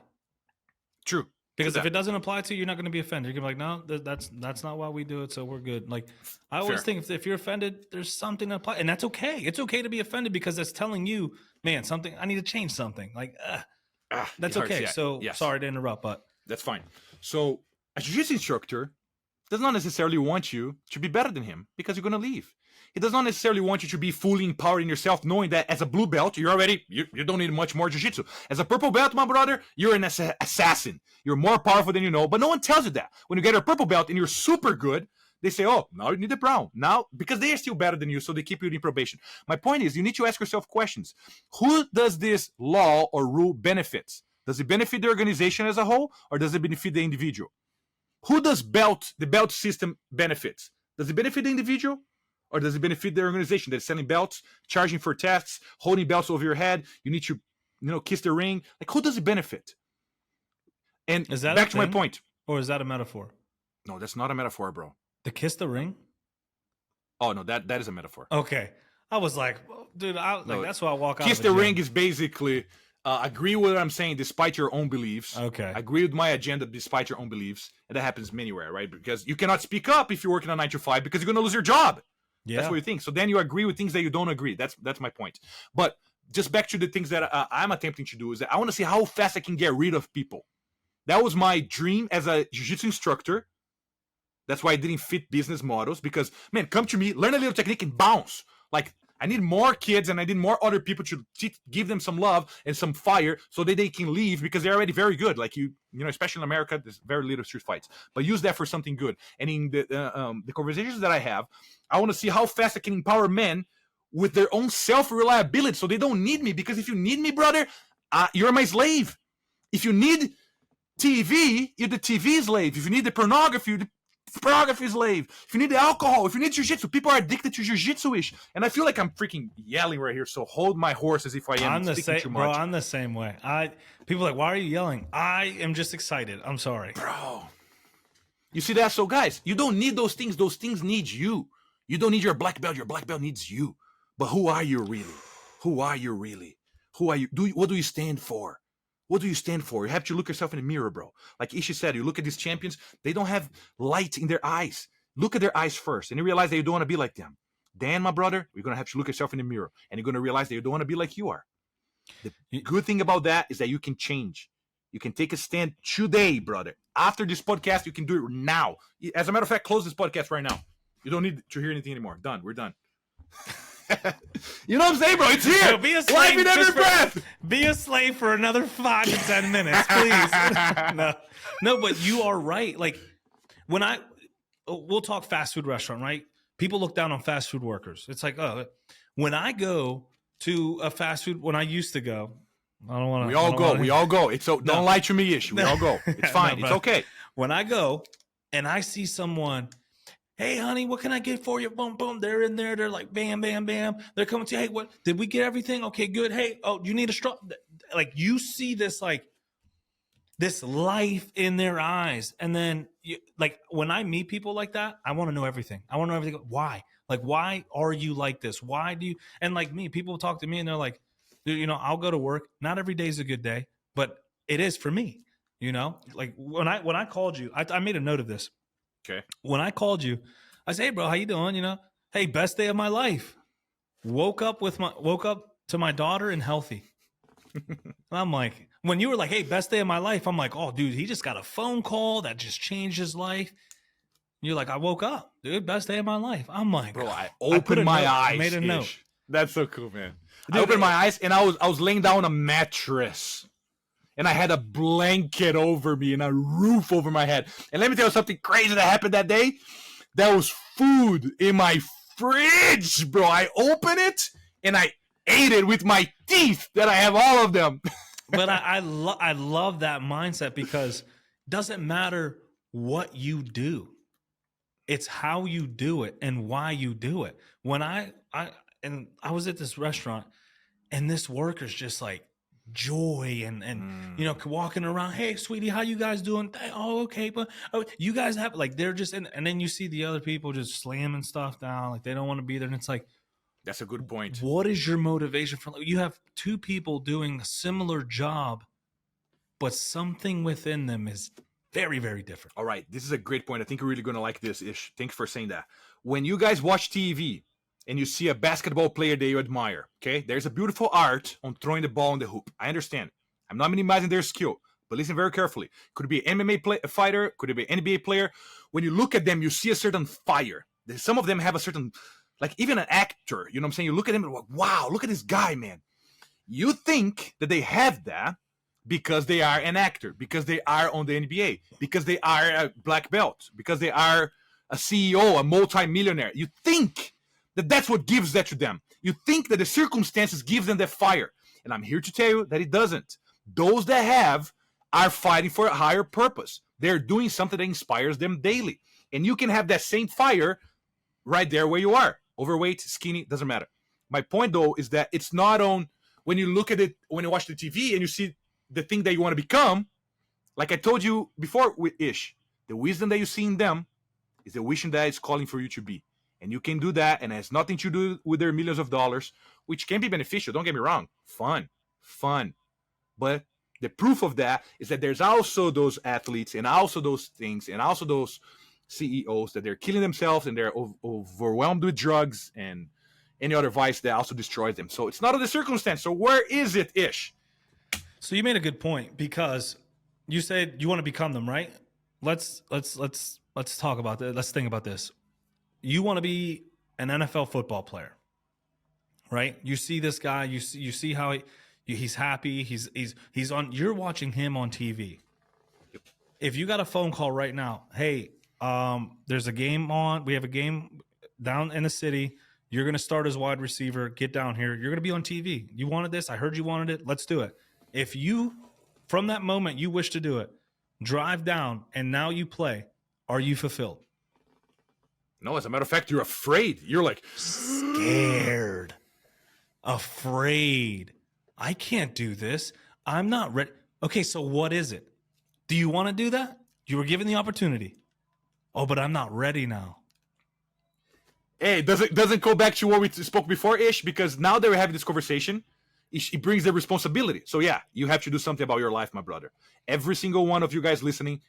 True. Because if it doesn't apply to you, you're not going to be offended. You're going to be like, no, that's not why we do it, so we're good. Like, I always think if you're offended, there's something to apply. And that's okay. It's okay to be offended, because that's telling you, man, I need to change something. Like, that's okay. So sorry to interrupt, but. That's fine. So a jiu-jitsu instructor does not necessarily want you to be better than him, because you're going to leave. He does not necessarily want you to be fully empowered in yourself, knowing that as a blue belt, you don't need much more jiu-jitsu. As a purple belt, my brother, you're an assassin. You're more powerful than you know, but no one tells you that. When you get a purple belt and you're super good, they say, oh, now you need a brown. Now, because they are still better than you, so they keep you in probation. My point is, you need to ask yourself questions. Who does this law or rule benefit? Does it benefit the organization as a whole, or does it benefit the individual? Who does the belt system benefits? Does it benefit the individual? Or does it benefit the organization that's selling belts, charging for tests, holding belts over your head? You need to, kiss the ring. Like, who does it benefit? And is that back to my point. Or is that a metaphor? No, that's not a metaphor, bro. The kiss the ring? Oh, no, that is a metaphor. Okay. I was like, dude, that's why I walk out. Kiss the ring is basically agree with what I'm saying despite your own beliefs. Okay. Agree with my agenda despite your own beliefs. And that happens anywhere, right? Because you cannot speak up if you're working on 9 to 5, because you're going to lose your job. Yeah. That's what you think. So then you agree with things that you don't agree. That's my point. But just back to the things that I'm attempting to do is that I want to see how fast I can get rid of people. That was my dream as a jiu-jitsu instructor. That's why I didn't fit business models, because, man, come to me, learn a little technique and bounce. Like, I need more kids and I need more other people to give them some love and some fire so that they can leave, because they're already very good. Like, especially in America, there's very little street fights. But use that for something good. And in the conversations that I have, I want to see how fast I can empower men with their own self-reliability, so they don't need me. Because if you need me, brother, you're my slave. If you need TV, you're the TV slave. If you need the pornography, you're the pornography slave. If you need the alcohol, if you need jiu-jitsu, people are addicted to jiu-jitsu-ish. And I feel like I'm freaking yelling right here, so hold my horse as if I am speaking too much. Bro, I'm the same way. People are like, why are you yelling? I am just excited. I'm sorry. Bro. You see that? So, guys, you don't need those things. Those things need you. You don't need your black belt. Your black belt needs you. But who are you really? Who are you really? Who are you? What do you stand for? What do you stand for? You have to look yourself in the mirror, bro. Like Ishi said, you look at these champions, they don't have light in their eyes. Look at their eyes first, and you realize that you don't want to be like them. Dan, my brother, you're going to have to look yourself in the mirror, and you're going to realize that you don't want to be like you are. The good thing about that is that you can change. You can take a stand today, brother. After this podcast, you can do it now. As a matter of fact, close this podcast right now. You don't need to hear anything anymore. Done. We're done. You know what I'm saying, bro? It's here. Yo, be a slave. Life in every breath. Be a slave for another 5 to 10 minutes, please. No, but you are right. Like, we'll talk fast food restaurant, right? People look down on fast food workers. It's like, when I go to a fast food, when I used to go, I don't want to. We all go. It's so. Don't lie to me, Ish. We all go. It's fine. It's okay. When I go and I see someone, hey, honey, what can I get for you? Boom, boom. They're in there. They're like, bam, bam, bam. They're coming to you. Hey, what? Did we get everything? Okay, good. Hey, you need a straw? Like, you see this, like, this life in their eyes. And then, when I meet people like that, I want to know everything. I want to know everything. Why? Like, why are you like this? Why do you? And like me, people talk to me and they're like, dude, I'll go to work. Not every day is a good day, but it is for me. Like when I called you, I made a note of this. Okay. When I called you, I said, hey, bro, how you doing? Hey, best day of my life. Woke up to my daughter and healthy. I'm like, when you were like, hey, best day of my life, I'm like, oh, dude, he just got a phone call that just changed his life. You're like, I woke up, dude, best day of my life. I'm like, bro, I opened my eyes. I made a note. That's so cool, man. Dude, I opened my eyes and I was laying down on a mattress. And I had a blanket over me and a roof over my head. And let me tell you something crazy that happened that day. There was food in my fridge, bro. I opened it and I ate it with my teeth that I have all of them. But I love that mindset, because it doesn't matter what you do. It's how you do it and why you do it. When I was at this restaurant, and this worker's just like joy and you know, walking around, hey sweetie, how you guys doing? Oh, okay, but you guys have, like, they're just in, and then you see the other people just slamming stuff down, like they don't want to be there. And it's like, That's a good point. what is your motivation for? You have two people doing a similar job, but something within them is very, very different. All right, this is a great point. I think you're really going to like this, Ish. Thanks for saying that. When you guys watch TV and you see a basketball player that you admire, okay, there's a beautiful art on throwing the ball in the hoop. I understand. I'm not minimizing their skill, but listen very carefully. Could it be an MMA fighter? Could it be an NBA player? When you look at them, you see a certain fire. Some of them have a certain, like even an actor, you know what I'm saying? You look at them and like, wow, look at this guy, man. You think that they have that because they are an actor, because they are on the NBA, because they are a black belt, because they are a CEO, a multi-millionaire. You think that that's what gives that to them. You think that the circumstances give them that fire. And I'm here to tell you that it doesn't. Those that have are fighting for a higher purpose. They're doing something that inspires them daily. And you can have that same fire right there where you are. Overweight, skinny, doesn't matter. My point, though, is that it's not on when you look at it, when you watch the TV and you see the thing that you want to become. Like I told you before with Ish, the wisdom that you see in them is the wisdom that is calling for you to be. And you can do that, and it has nothing to do with their millions of dollars, which can be beneficial. Don't get me wrong. Fun. But the proof of that is that there's also those athletes and also those things and also those CEOs that they're killing themselves and they're overwhelmed with drugs and any other vice that also destroys them. So it's not of the circumstance. So where is it, Ish? So you made a good point, because you said you want to become them, right? Let's talk about that. Let's think about this. You want to be an NFL football player, right? You see this guy, you see how he's happy, he's on, you're watching him on TV. If you got a phone call right now, hey, there's a game on, we have a game down in the city, you're going to start as wide receiver, get down here, you're going to be on TV. You wanted this, I heard you wanted it, let's do it. If you, from that moment, you wish to do it, drive down and now you play, are you fulfilled? No, as a matter of fact, you're afraid. You're like scared, afraid. I can't do this. I'm not ready. Okay, so what is it? Do you want to do that? You were given the opportunity. Oh, but I'm not ready now. Hey, doesn't go back to what we spoke before, Ish, because now that we're having this conversation, it brings the responsibility. So yeah, you have to do something about your life, my brother. Every single one of you guys listening,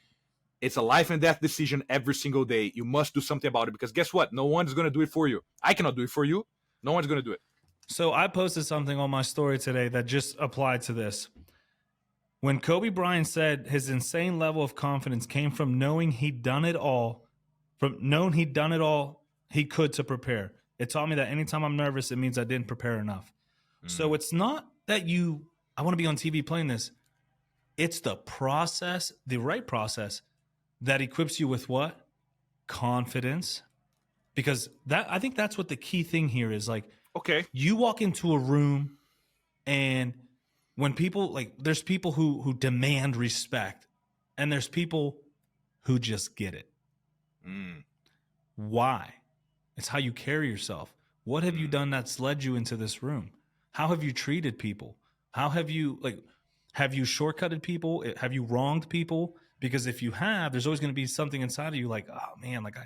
it's a life and death decision every single day. You must do something about it, because guess what? No one's going to do it for you. I cannot do it for you. No one's going to do it. So I posted something on my story today that just applied to this. When Kobe Bryant said his insane level of confidence came from knowing he'd done it all he could to prepare. It taught me that anytime I'm nervous, it means I didn't prepare enough. So it's not that I want to be on TV playing this. It's the process, the right process, that equips you with what? Confidence. Because I think that's what the key thing here is. Like, okay, you walk into a room, and when people, like, there's people who demand respect, and there's people who just get it. Why? It's how you carry yourself. What have you done that's led you into this room? How have you treated people? Have you shortcutted people? Have you wronged people? Because if you have, there's always going to be something inside of you like, oh man, like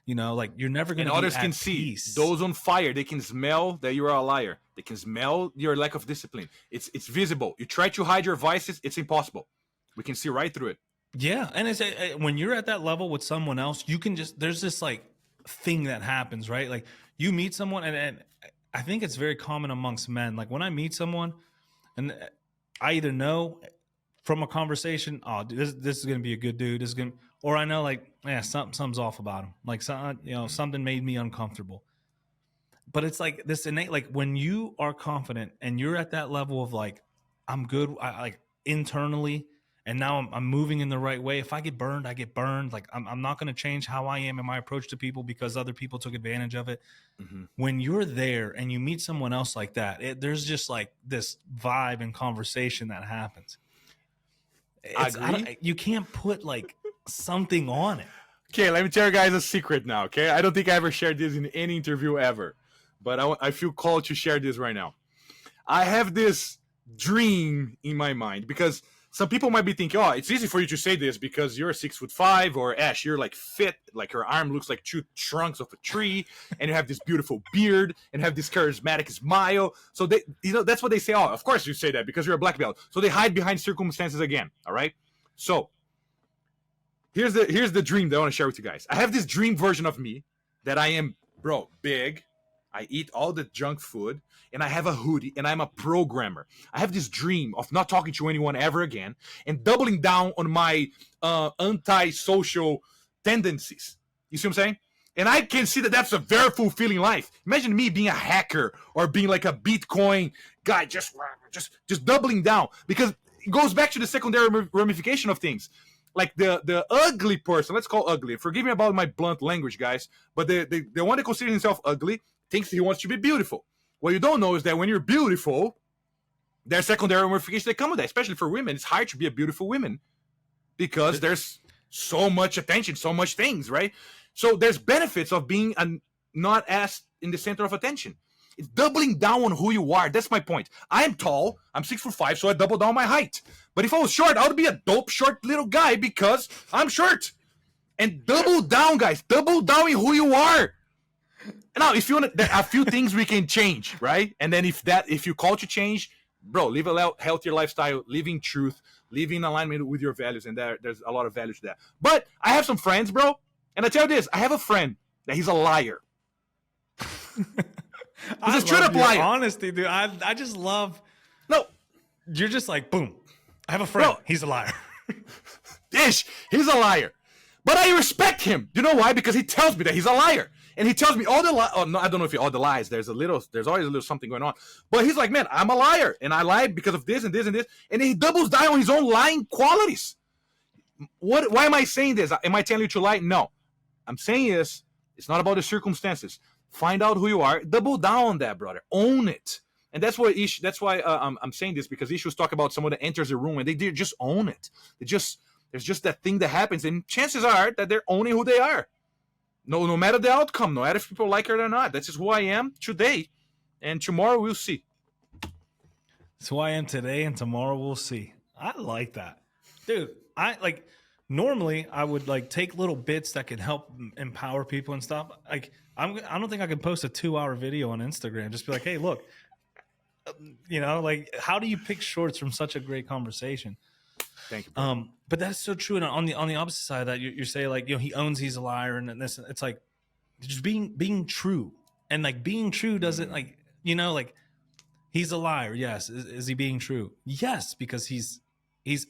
you're never going to be at peace. And others can see, those on fire, they can smell that you are a liar. They can smell your lack of discipline. It's visible. You try to hide your vices, it's impossible. We can see right through it. Yeah, and it's when you're at that level with someone else, you can there's this like thing that happens, right? Like you meet someone, and I think it's very common amongst men. Like when I meet someone, and I either know from a conversation, oh, this is going to be a good dude. This is going, or I know like, yeah, something's off about him. Like something made me uncomfortable. But it's like this innate, like when you are confident and you're at that level of like, I'm good, like internally, and now I'm moving in the right way. If I get burned, I get burned. Like I'm not going to change how I am in my approach to people because other people took advantage of it. Mm-hmm. When you're there and you meet someone else like that, there's just like this vibe and conversation that happens. You can't put like something on it. Okay, let me tell you guys a secret now, okay? I don't think I ever shared this in any interview ever, but I feel called to share this right now. I have this dream in my mind because some people might be thinking, oh, it's easy for you to say this because you're 6'5", or Ash, you're like fit, like your arm looks like 2 trunks of a tree, and you have this beautiful beard and have this charismatic smile. So they, that's what they say. Oh, of course you say that because you're a black belt. So they hide behind circumstances again. All right. So here's the dream that I want to share with you guys. I have this dream version of me that I am, bro, big. I eat all the junk food, and I have a hoodie, and I'm a programmer. I have this dream of not talking to anyone ever again and doubling down on my anti-social tendencies. You see what I'm saying? And I can see that that's a very fulfilling life. Imagine me being a hacker or being like a Bitcoin guy, just doubling down, because it goes back to the secondary ramification of things. Like the ugly person, let's call ugly. Forgive me about my blunt language, guys, but the one that considers himself ugly thinks he wants to be beautiful. What you don't know is that when you're beautiful, there's secondary ramifications that come with that, especially for women. It's hard to be a beautiful woman because there's so much attention, so much things, right? So there's benefits of being not as in the center of attention. It's doubling down on who you are. That's my point. I am tall. I'm 6'5", so I double down my height. But if I was short, I would be a dope, short little guy because I'm short. And double down, guys. Double down in who you are. Now, if you want, there are a few things we can change, right? And then if you call to change, bro, live a healthier lifestyle, live in truth, live in alignment with your values, and there's a lot of value to that. But I have some friends, bro, and I tell you this: I have a friend that he's a liar. He's a straight up liar. Honesty, dude. I just love. No, you're just like, boom. I have a friend. Bro, he's a liar. Ish, he's a liar. But I respect him. You know why? Because he tells me that he's a liar. And he tells me all the lies. Oh, no, I don't know if all the lies. There's always a little something going on. But he's like, man, I'm a liar. And I lied because of this and this and this. And then he doubles down on his own lying qualities. Why am I saying this? Am I telling you to lie? No. I'm saying this. It's not about the circumstances. Find out who you are. Double down on that, brother. Own it. And that's why I'm saying this, because issues talk about someone that enters a room and they just own it. There's just that thing that happens. And chances are that they're owning who they are. No matter the outcome, no matter if people like it or not. That's just who I am today. And tomorrow we'll see. That's who I am today, and tomorrow we'll see. I like that. Dude, normally I would take little bits that can help empower people and stuff. I don't think I can post a 2-hour video on Instagram. Just be like, hey, look, how do you pick shorts from such a great conversation? Thank you, bro. But that's so true. And on the opposite side of that, you're saying he owns he's a liar, and this, it's like just being true, and being true doesn't he's a liar. Yes. Is he being true? Yes, because he's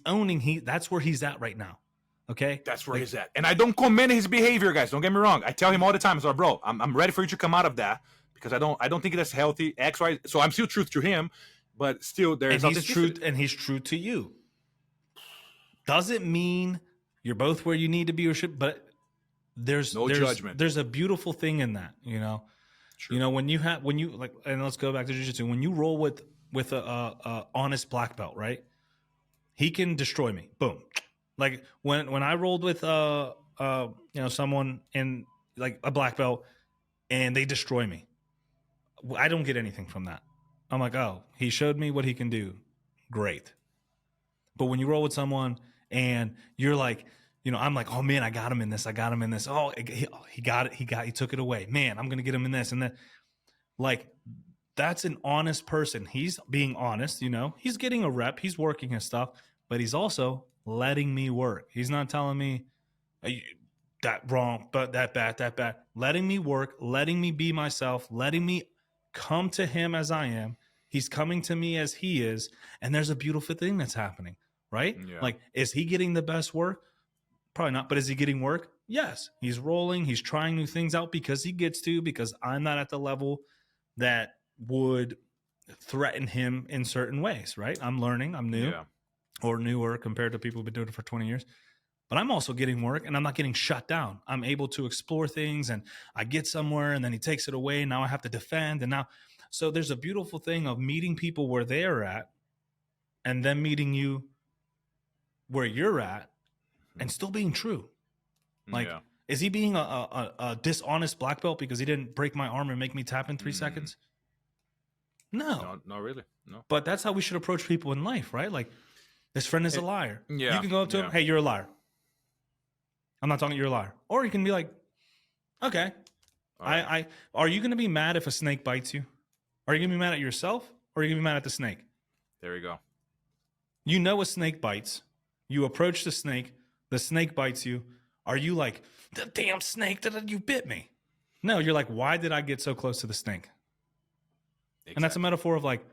owning that's where he's at right now. Okay. That's where he's at. And I don't commend his behavior, guys. Don't get me wrong. I tell him all the time, so bro, I'm ready for you to come out of that, because I don't think that's healthy. X, Y. So I'm still truth to him, but still there's truth, and he's true to you. Doesn't mean you're both where you need to be or should, but there's judgment. There's a beautiful thing in that, True. When you and let's go back to jiu-jitsu. When you roll with a honest black belt, right? He can destroy me. Boom. Like when I rolled with someone in a black belt and they destroy me, I don't get anything from that. I'm like, oh, he showed me what he can do. Great. But when you roll with someone and you're like, I'm like, oh man, I got him in this. Oh, he got it. He took it away. Man, I'm going to get him in this and that. That's an honest person. He's being honest, he's getting a rep. He's working his stuff, but he's also letting me work. He's not telling me that wrong, but that bad. Letting me work, letting me be myself, letting me come to him as I am. He's coming to me as he is. And there's a beautiful thing that's happening, right? Yeah. Is he getting the best work? Probably not. But is he getting work? Yes. He's rolling. He's trying new things out because he gets to, because I'm not at the level that would threaten him in certain ways, right? I'm learning. I'm new or newer compared to people who've been doing it for 20 years. But I'm also getting work, and I'm not getting shut down. I'm able to explore things, and I get somewhere, and then he takes it away. And now I have to defend. And now, so there's a beautiful thing of meeting people where they're at and then meeting you where you're at and still being true. Is he being a dishonest black belt because he didn't break my arm and make me tap in 3 seconds? No, not really. No. But that's how we should approach people in life, right? Like, this friend is a liar. Yeah, you can go up to him, hey, you're a liar. I'm not talking, you're a liar. Or you can be like, okay, right. Are you going to be mad if a snake bites you? Are you going to be mad at yourself, or are you going to be mad at the snake? There you go. You know a snake bites. You approach the snake bites you. Are you like, the damn snake, you bit me? No, you're like, why did I get so close to the snake? Exactly. And that's a metaphor of like,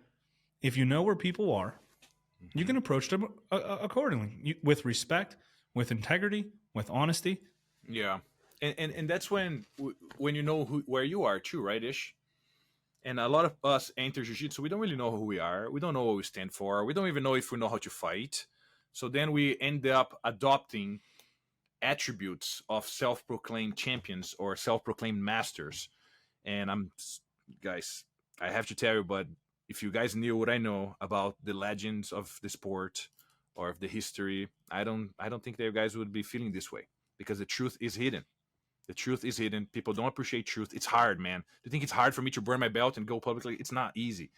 if you know where people are, you can approach them accordingly, with respect, with integrity, with honesty. Yeah. And that's when you know where you are too, right, Ish? And a lot of us enter jiu-jitsu, we don't really know who we are. We don't know what we stand for. We don't even know if we know how to fight. So then we end up adopting attributes of self-proclaimed champions or self-proclaimed masters. And guys, I have to tell you, but if you guys knew what I know about the legends of the sport or of the history, I don't think that you guys would be feeling this way, because the truth is hidden. The truth is hidden. People don't appreciate truth. It's hard, man. Do you think it's hard for me to burn my belt and go publicly? It's not easy.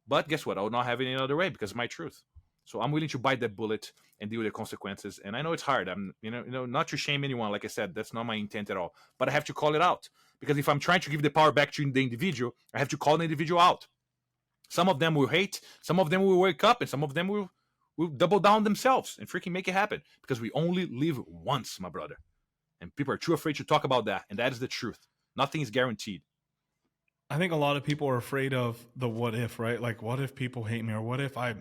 But guess what? I will not have it any other way because of my truth. So I'm willing to bite that bullet and deal with the consequences. And I know it's hard. I'm, not to shame anyone. Like I said, that's not my intent at all. But I have to call it out, because if I'm trying to give the power back to the individual, I have to call the individual out. Some of them will hate. Some of them will wake up, and some of them will double down themselves and freaking make it happen, because we only live once, my brother. And people are too afraid to talk about that. And that is the truth. Nothing is guaranteed. I think a lot of people are afraid of the what if, right? Like, what if people hate me? Or what if I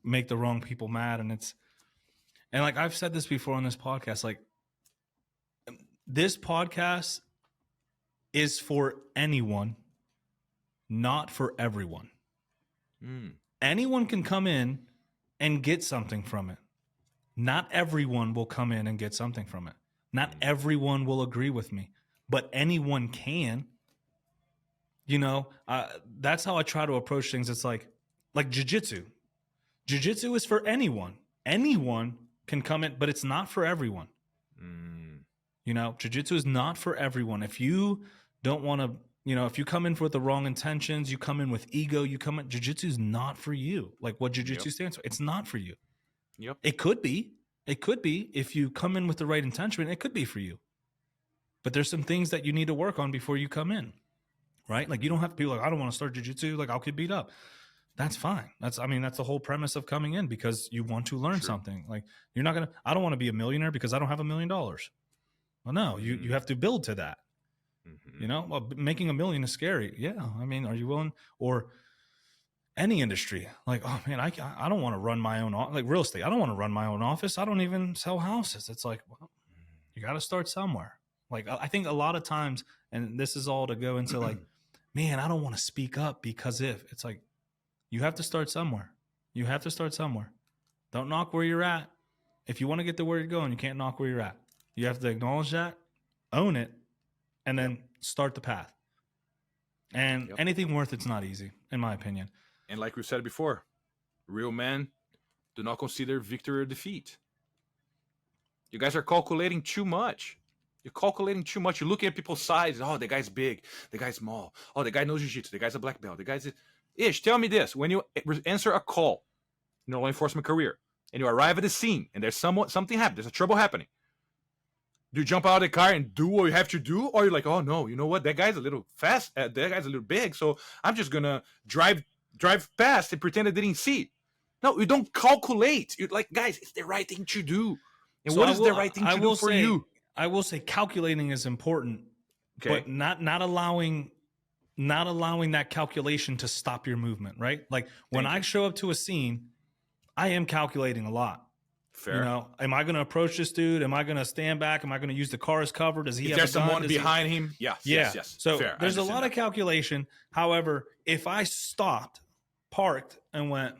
make the wrong people mad? And like I've said this before on this podcast, like, this podcast is for anyone, not for everyone. Anyone can come in and get something from it. Not everyone will come in and get something from it. Not everyone will agree with me, but anyone can. That's how I try to approach things. It's like jiu-jitsu. Jiu-jitsu is for anyone. Anyone can come in, but it's not for everyone. Jiu-jitsu is not for everyone. If you don't want to, if you come in with the wrong intentions, you come in with ego, jiu-jitsu is not for you. Like what jiu-jitsu stands for, it's not for you. Yep. It could be if you come in with the right intention, it could be for you. But there's some things that you need to work on before you come in, right? Like, you don't have to be like, I don't want to start jiu-jitsu, like I'll get beat up. That's fine. That's the whole premise of coming in, because you want to learn something. Like, I don't want to be a millionaire because I don't have $1 million. Well, no, you have to build to that. Well, making $1 million is scary. Yeah. I mean, are you willing? Or any industry, like, oh man, I don't want to run my own, like real estate. I don't want to run my own office. I don't even sell houses. It's like, well, you got to start somewhere. Like, I think a lot of times, and this is all to go into like, man, I don't want to speak up because it's like, you have to start somewhere. You have to start somewhere. Don't knock where you're at. If you want to get to where you're going, you can't knock where you're at. You have to acknowledge that, own it, and then start the path. And anything worth it's not easy, in my opinion. And like we said before, real men do not consider victory or defeat. You guys are calculating too much. You're calculating too much. You're looking at people's sides. Oh, the guy's big. The guy's small. Oh, the guy knows jiu-jitsu. The guy's a black belt. The guy's... Ish, tell me this. When you answer a call in a law enforcement career, and you arrive at the scene, and there's something happened, there's a trouble happening, do you jump out of the car and do what you have to do? Or you're like, oh, no, you know what? That guy's a little fast. That guy's a little big, so I'm just going to drive past and pretend I didn't see it. No, you don't calculate. You're like, guys, it's the right thing to do. And so what is the right thing to do for you? I will say calculating is important, but not allowing that calculation to stop your movement, right? Like when I show up to a scene, I am calculating a lot. Fair. Am I going to approach this dude? Am I going to stand back? Am I going to use the car as cover? Does he have a gun? Is there someone behind him? Yes. So fair. There's a lot of calculation. However, if I stopped, parked, and went,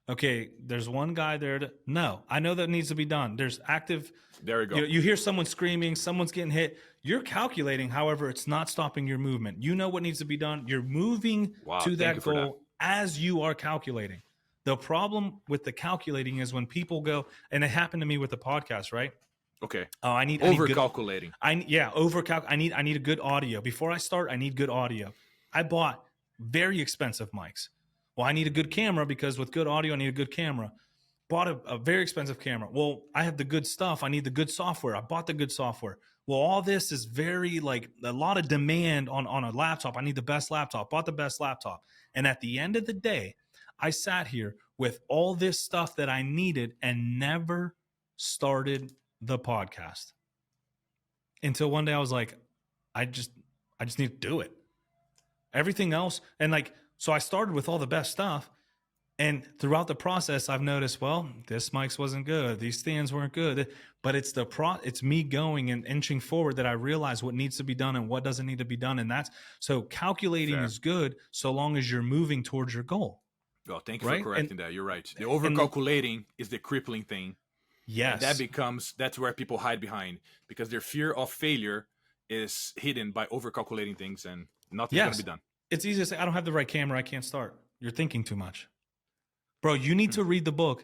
okay, there's one guy there. No, I know that needs to be done. There's active. There we go. You hear someone screaming, someone's getting hit. You're calculating. However, it's not stopping your movement. You know what needs to be done. You're moving to that goal as you are calculating. The problem with the calculating is when people go, and it happened to me with the podcast, right? Okay. I need Over good, calculating. I need a good audio. Before I start, I need good audio. I bought very expensive mics. Well, I need a good camera because with good audio, I need a good camera. Bought a very expensive camera. Well, I have the good stuff. I need the good software. I bought the good software. Well, all this is very like a lot of demand on a laptop. I need the best laptop. Bought the best laptop. And at the end of the day, I sat here with all this stuff that I needed and never started the podcast until one day I was like, I just need to do it. Everything else. And like, so I started with all the best stuff. And throughout the process, I've noticed, well, this mics wasn't good. These stands weren't good. But it's it's me going and inching forward that I realize what needs to be done and what doesn't need to be done. And that's so calculating Fair. is good so long as you're moving towards your goal. Well, thank you Right? for correcting that. You're right. The over calculating is the crippling thing. Yes. And that's where people hide behind because their fear of failure is hidden by over calculating things and nothing's going to be done. It's easy to say, I don't have the right camera. I can't start. You're thinking too much. Bro, you need to read the book.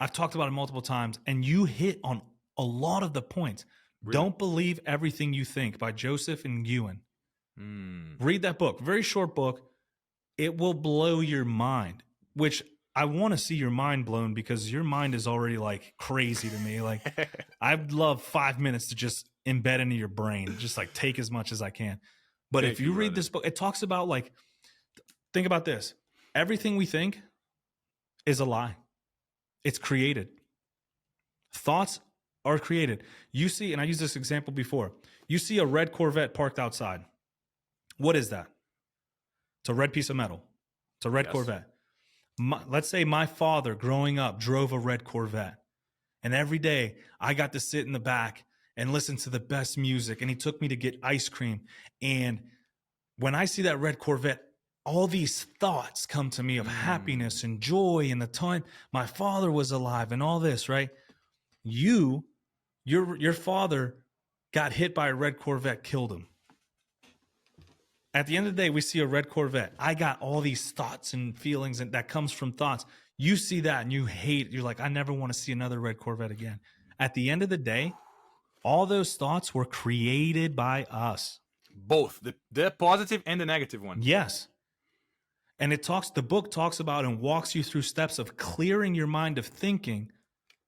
I've talked about it multiple times, and you hit on a lot of the points. Really? Don't Believe Everything You Think by Joseph and Ewan. Read that book. Very short book. It will blow your mind, which I want to see your mind blown because your mind is already like crazy to me. Like I'd love 5 minutes to just embed into your brain, just like take as much as I can. But if you read this book, it talks about like, think about this. Everything we think is a lie. It's created. Thoughts are created. You see, and I used this example before, you see a red Corvette parked outside. What is that? It's a red piece of metal. It's a red Corvette. Let's say my father growing up drove a red Corvette. And every day I got to sit in the back and listen to the best music. And he took me to get ice cream. And when I see that red Corvette, all these thoughts come to me of happiness and joy and the time my father was alive and all this, right? Your father got hit by a red Corvette, killed him. At the end of the day, we see a red Corvette. I got all these thoughts and feelings and that comes from thoughts. You see that and you hate it. You're like, I never want to see another red Corvette again. At the end of the day, all those thoughts were created by us. Both the positive and the negative one. Yes. And the book talks about and walks you through steps of clearing your mind of thinking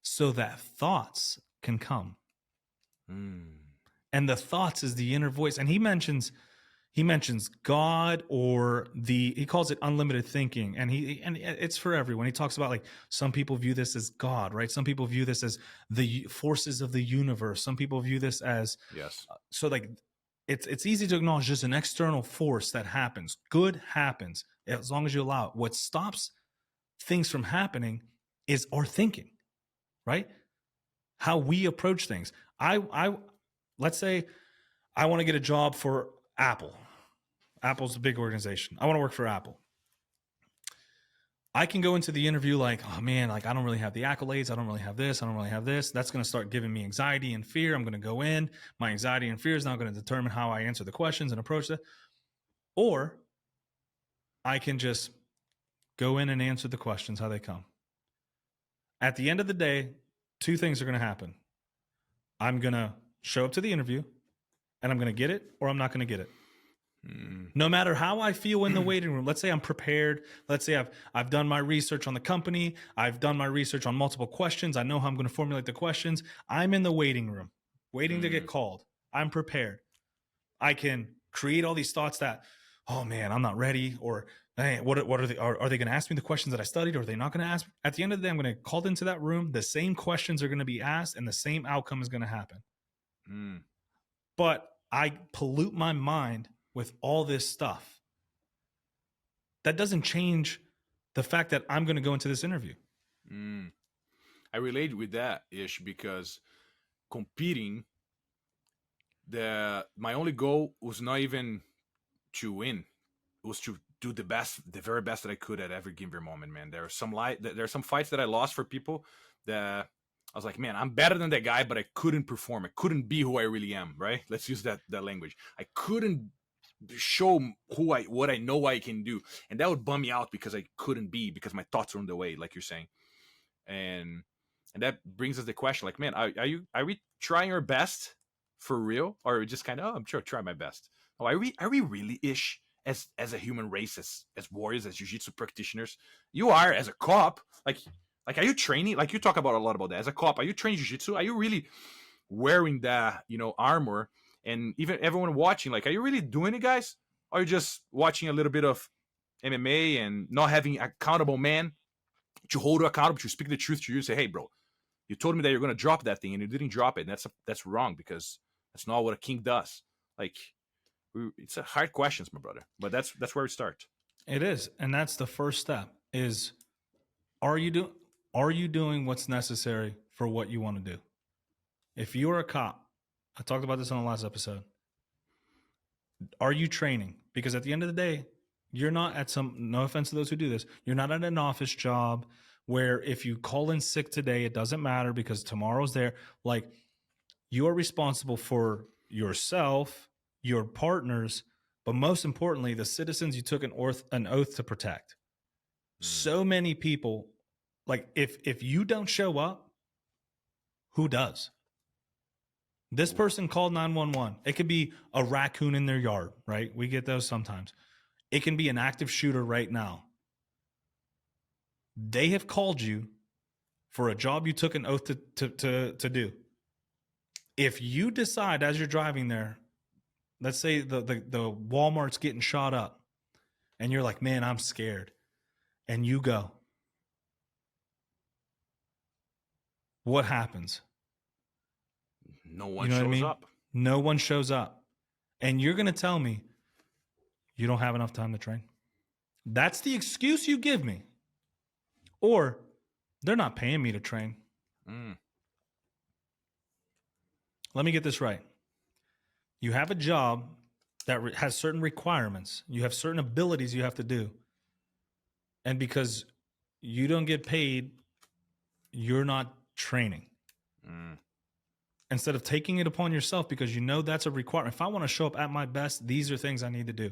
so that thoughts can come. And the thoughts is the inner voice. And he mentions God or he calls it unlimited thinking. And it's for everyone. He talks about like some people view this as God, right? Some people view this as the forces of the universe. Some people view this as, so like it's easy to acknowledge just an external force that happens. Good happens as long as you allow it. What stops things from happening is our thinking, right? How we approach things. Let's say I want to get a job for Apple. Apple's a big organization. I want to work for Apple. I can go into the interview like, oh man, like I don't really have the accolades. I don't really have this. I don't really have this. That's going to start giving me anxiety and fear. I'm going to go in. My anxiety and fear is now going to determine how I answer the questions and approach it. Or I can just go in and answer the questions how they come. At the end of the day, two things are going to happen. I'm going to show up to the interview and I'm going to get it or I'm not going to get it. No matter how I feel in the waiting room, let's say I'm prepared. Let's say I've done my research on the company. I've done my research on multiple questions. I know how I'm going to formulate the questions. I'm in the waiting room, waiting to get called. I'm prepared. I can create all these thoughts that, oh man, I'm not ready. Or hey, what are they? Are they going to ask me the questions that I studied? Or are they not going to ask me? At the end of the day, I'm going to get called into that room. The same questions are going to be asked and the same outcome is going to happen. But I pollute my mind with all this stuff. That doesn't change the fact that I'm going to go into this interview. I relate with that, Ish, because competing, my only goal was not even to win. It was to do the very best that I could at every given moment, man. There are some fights that I lost for people that I was like, man, I'm better than that guy, but I couldn't perform. I couldn't be who I really am, right? Let's use that language. I couldn't show what I know I can do, and that would bum me out because I couldn't be, because my thoughts were in the way, like you're saying. And And that brings us the question, like, man, are we trying our best for real, or are we just kind of, oh, I'm sure try my best? Oh, are we really ish as a human race, as warriors, as jiu-jitsu practitioners? You are as a cop, like are you training? Like you talk about a lot about that. As a cop, are you training jiu-jitsu? Are you really wearing that, armor? And even everyone watching, like, are you really doing it, guys? Or are you just watching a little bit of MMA and not having accountable man to hold you accountable, to speak the truth to you, say, hey, bro, you told me that you're going to drop that thing and you didn't drop it. And that's wrong, because that's not what a king does. Like, it's a hard questions, my brother, but that's where we start. It is. And that's the first step is, are you doing what's necessary for what you want to do? If you're a cop, I talked about this on the last episode. Are you training? Because at the end of the day, you're not at no offense to those who do this, you're not at an office job where if you call in sick today, it doesn't matter because tomorrow's there. Like, you are responsible for yourself, your partners, but most importantly, the citizens you took an oath to protect. So many people, like, if you don't show up, who does? This person called 911. It could be a raccoon in their yard, right? We get those sometimes. It can be an active shooter right now. They have called you for a job you took an oath to do. If you decide as you're driving there, let's say the Walmart's getting shot up, and you're like, man, I'm scared, and you go, what happens? No one shows up. No one shows up. And you're going to tell me you don't have enough time to train? That's the excuse you give me. Or they're not paying me to train. Let me get this right. You have a job that has certain requirements. You have certain abilities you have to do. And because you don't get paid, you're not training. Instead of taking it upon yourself because you know that's a requirement. If I want to show up at my best, these are things I need to do.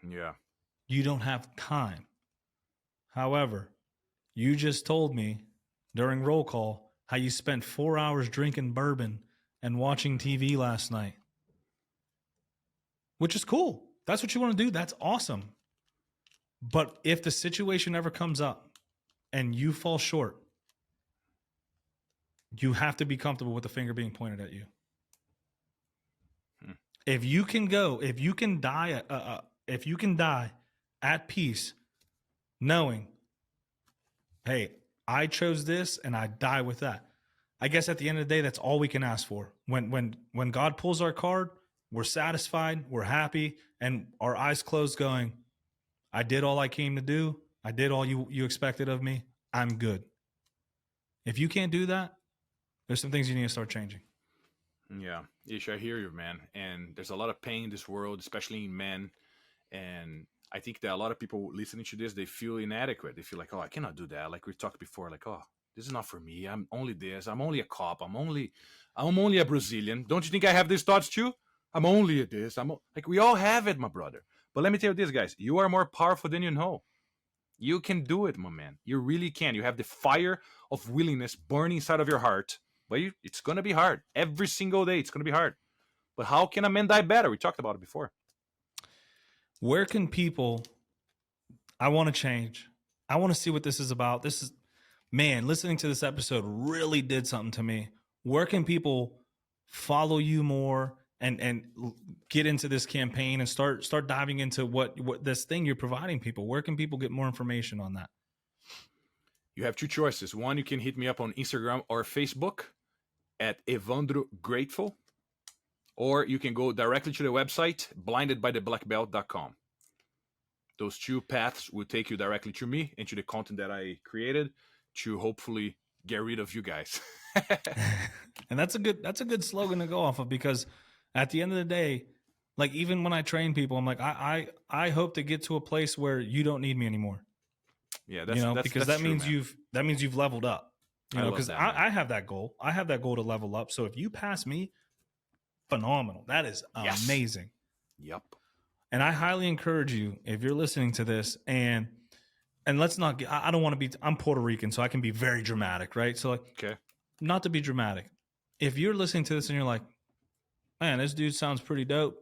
Yeah. You don't have time. However, you just told me during roll call how you spent 4 hours drinking bourbon and watching TV last night, which is cool. That's what you want to do. That's awesome. But if the situation ever comes up and you fall short, you have to be comfortable with the finger being pointed at you. If you can die at peace, knowing, hey, I chose this and I die with that. I guess at the end of the day, that's all we can ask for. When God pulls our card, we're satisfied, we're happy, and our eyes closed going, I did all I came to do. I did all you expected of me. I'm good. If you can't do that, there's some things you need to start changing. Yeah. Ish, I hear you, man. And there's a lot of pain in this world, especially in men. And I think that a lot of people listening to this, they feel inadequate. They feel like, oh, I cannot do that. Like we talked before, like, oh, this is not for me. I'm only this. I'm only a cop. I'm only a Brazilian. Don't you think I have these thoughts too? I'm only this. Like, we all have it, my brother. But let me tell you this, guys. You are more powerful than you know. You can do it, my man. You really can. You have the fire of willingness burning inside of your heart. But it's going to be hard. Every single day, it's going to be hard. But how can a man die better? We talked about it before. Where can people, I want to change. I want to see what this is about. Man, listening to this episode really did something to me. Where can people follow you more and get into this campaign and start diving into what this thing you're providing people? Where can people get more information on that? You have two choices. One, you can hit me up on Instagram or Facebook at Evandro Grateful, or you can go directly to the website, blindedbytheblackbelt.com. Those two paths will take you directly to me and to the content that I created to hopefully get rid of you guys. And that's a good slogan to go off of, because at the end of the day, like, even when I train people, I'm like, I hope to get to a place where you don't need me anymore. Yeah, because that means you've leveled up. Because I have that goal. I have that goal to level up. So if you pass me, phenomenal. That is amazing. Yep. And I highly encourage you, if you're listening to this and and let's not get, I don't want to be, I'm Puerto Rican, so I can be very dramatic, right? So like, Okay. not to be dramatic. If you're listening to this and you're like, man, this dude sounds pretty dope.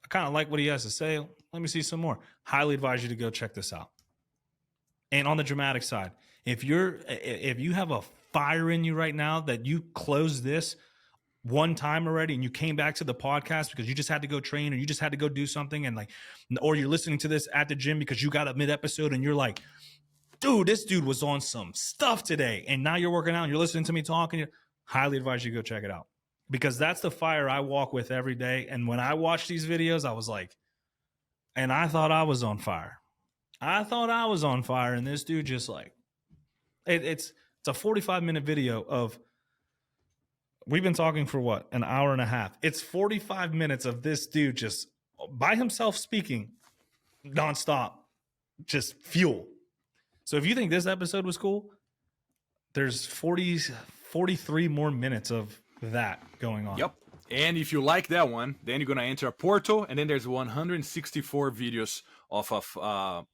I kind of like what he has to say. Let me see some more. Highly advise you to go check this out. And on the dramatic side, if you have a fire in you right now that you closed this one time already and you came back to the podcast because you just had to go train or you just had to go do something, and like, or you're listening to this at the gym because you got a mid episode and you're like, dude, this dude was on some stuff today, and now you're working out and you're listening to me talk, and highly advise you go check it out, because that's the fire I walk with every day. And when I watch these videos, I was like, and I thought I was on fire. And this dude just like, it's a 45-minute video of, we've been talking for what, an hour and a half. It's 45 minutes of this dude just by himself speaking nonstop, just fuel. So if you think this episode was cool, there's 43 more minutes of that going on. Yep. And if you like that one, then you're going to enter a portal, and then there's 164 videos of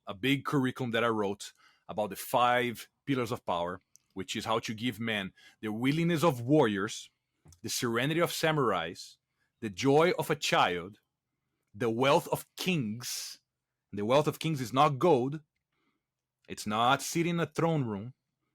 a big curriculum that I wrote about the 5 pillars of power, which is how to give men the willingness of warriors, the serenity of samurais, the joy of a child, the wealth of kings. The wealth of kings is not gold. It's not sitting in a throne room.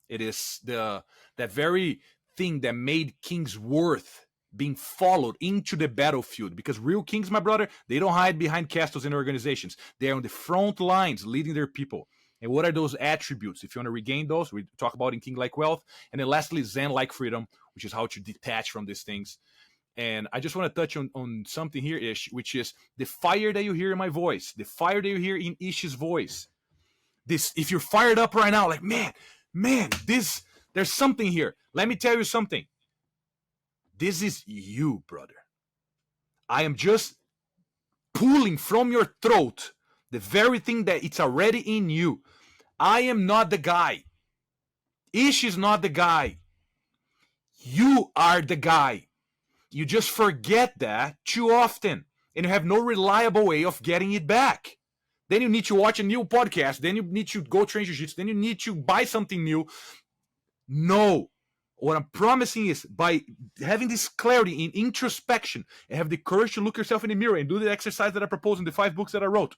It is that very thing that made kings worth being followed into the battlefield. Because real kings, my brother, they don't hide behind castles and organizations. They're on the front lines leading their people. And what are those attributes? If you want to regain those, we talk about in king-like wealth. And then lastly, zen-like freedom, which is how to detach from these things. And I just want to touch on something here, Ish, which is the fire that you hear in my voice, the fire that you hear in Ish's voice. This, if you're fired up right now, like, man, there's something here. Let me tell you something. This is you, brother. I am just pulling from your throat the very thing that it's already in you. I am not the guy. Ish is not the guy. You are the guy. You just forget that too often, and you have no reliable way of getting it back. Then you need to watch a new podcast. Then you need to go train jiu-jitsu. Then you need to buy something new. No. What I'm promising is, by having this clarity in introspection and have the courage to look yourself in the mirror and do the exercise that I propose in the 5 books that I wrote,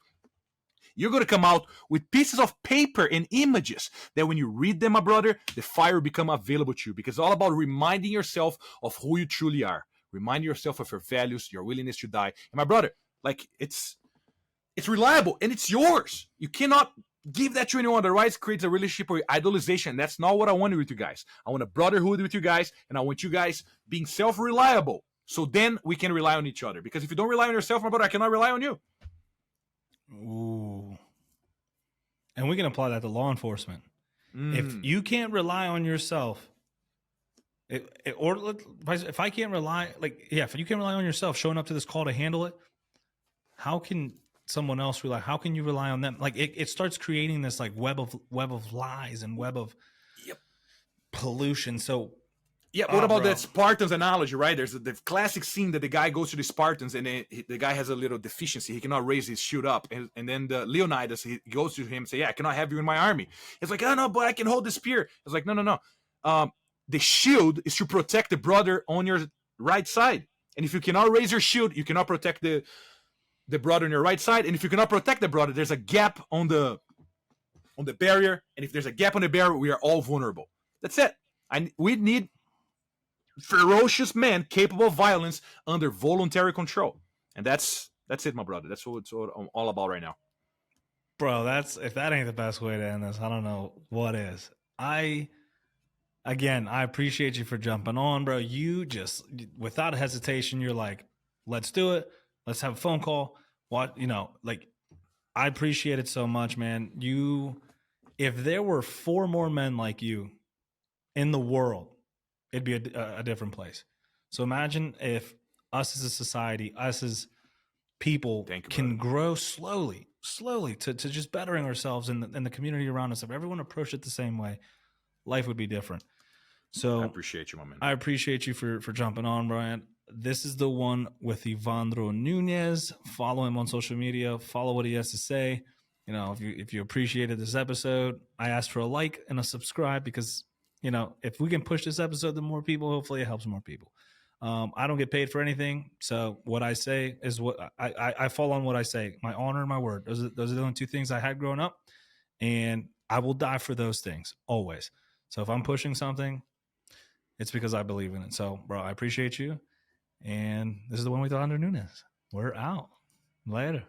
you're going to come out with pieces of paper and images that when you read them, my brother, the fire will become available to you, because it's all about reminding yourself of who you truly are. Remind yourself of your values, your willingness to die. And my brother, like, it's reliable and it's yours. You cannot give that to anyone, otherwise it creates a relationship or idolization. That's not what I want with you guys. I want a brotherhood with you guys, and I want you guys being self-reliable, so then we can rely on each other. Because if you don't rely on yourself, my brother, I cannot rely on you. Ooh. And we can apply that to law enforcement. If you can't rely on yourself, or if I can't rely, if you can't rely on yourself showing up to this call to handle it, how can someone else rely? How can you rely on them? Like, it starts creating this like web of lies and web of pollution. So what about that Spartans analogy, right? There's the classic scene that the guy goes to the Spartans, and then the guy has a little deficiency. He cannot raise his shield up. And then the Leonidas, he goes to him and say, yeah, I cannot have you in my army. It's like, oh, no, but I can hold the spear. It's like, no. The shield is to protect the brother on your right side. And if you cannot raise your shield, you cannot protect the brother on your right side. And if you cannot protect the brother, there's a gap on the barrier. And if there's a gap on the barrier, we are all vulnerable. That's it. We need ferocious men capable of violence under voluntary control. And that's it, my brother. That's what it's all about right now. Bro, if that ain't the best way to end this, I don't know what is. I appreciate you for jumping on, bro. You just, without hesitation, you're like, let's do it. Let's have a phone call. I appreciate it so much, man. If there were 4 more men like you in the world, it'd be a different place. So imagine if us as a society, us as people can grow slowly to just bettering ourselves in the community around us. If everyone approached it the same way, life would be different. So I appreciate you, my man. I appreciate you for jumping on, Brian. This is the one with Evandro Nunes. Follow him on social media. Follow what he has to say. if you appreciated this episode, I asked for a like and a subscribe because, if we can push this episode to more people, hopefully it helps more people. I don't get paid for anything. So what I say is what I fall on what I say, my honor and my word. Those are the only two things I had growing up, and I will die for those things always. So if I'm pushing something, it's because I believe in it. So, bro, I appreciate you. And this is the one with Evandro Nunes. We're out. Later.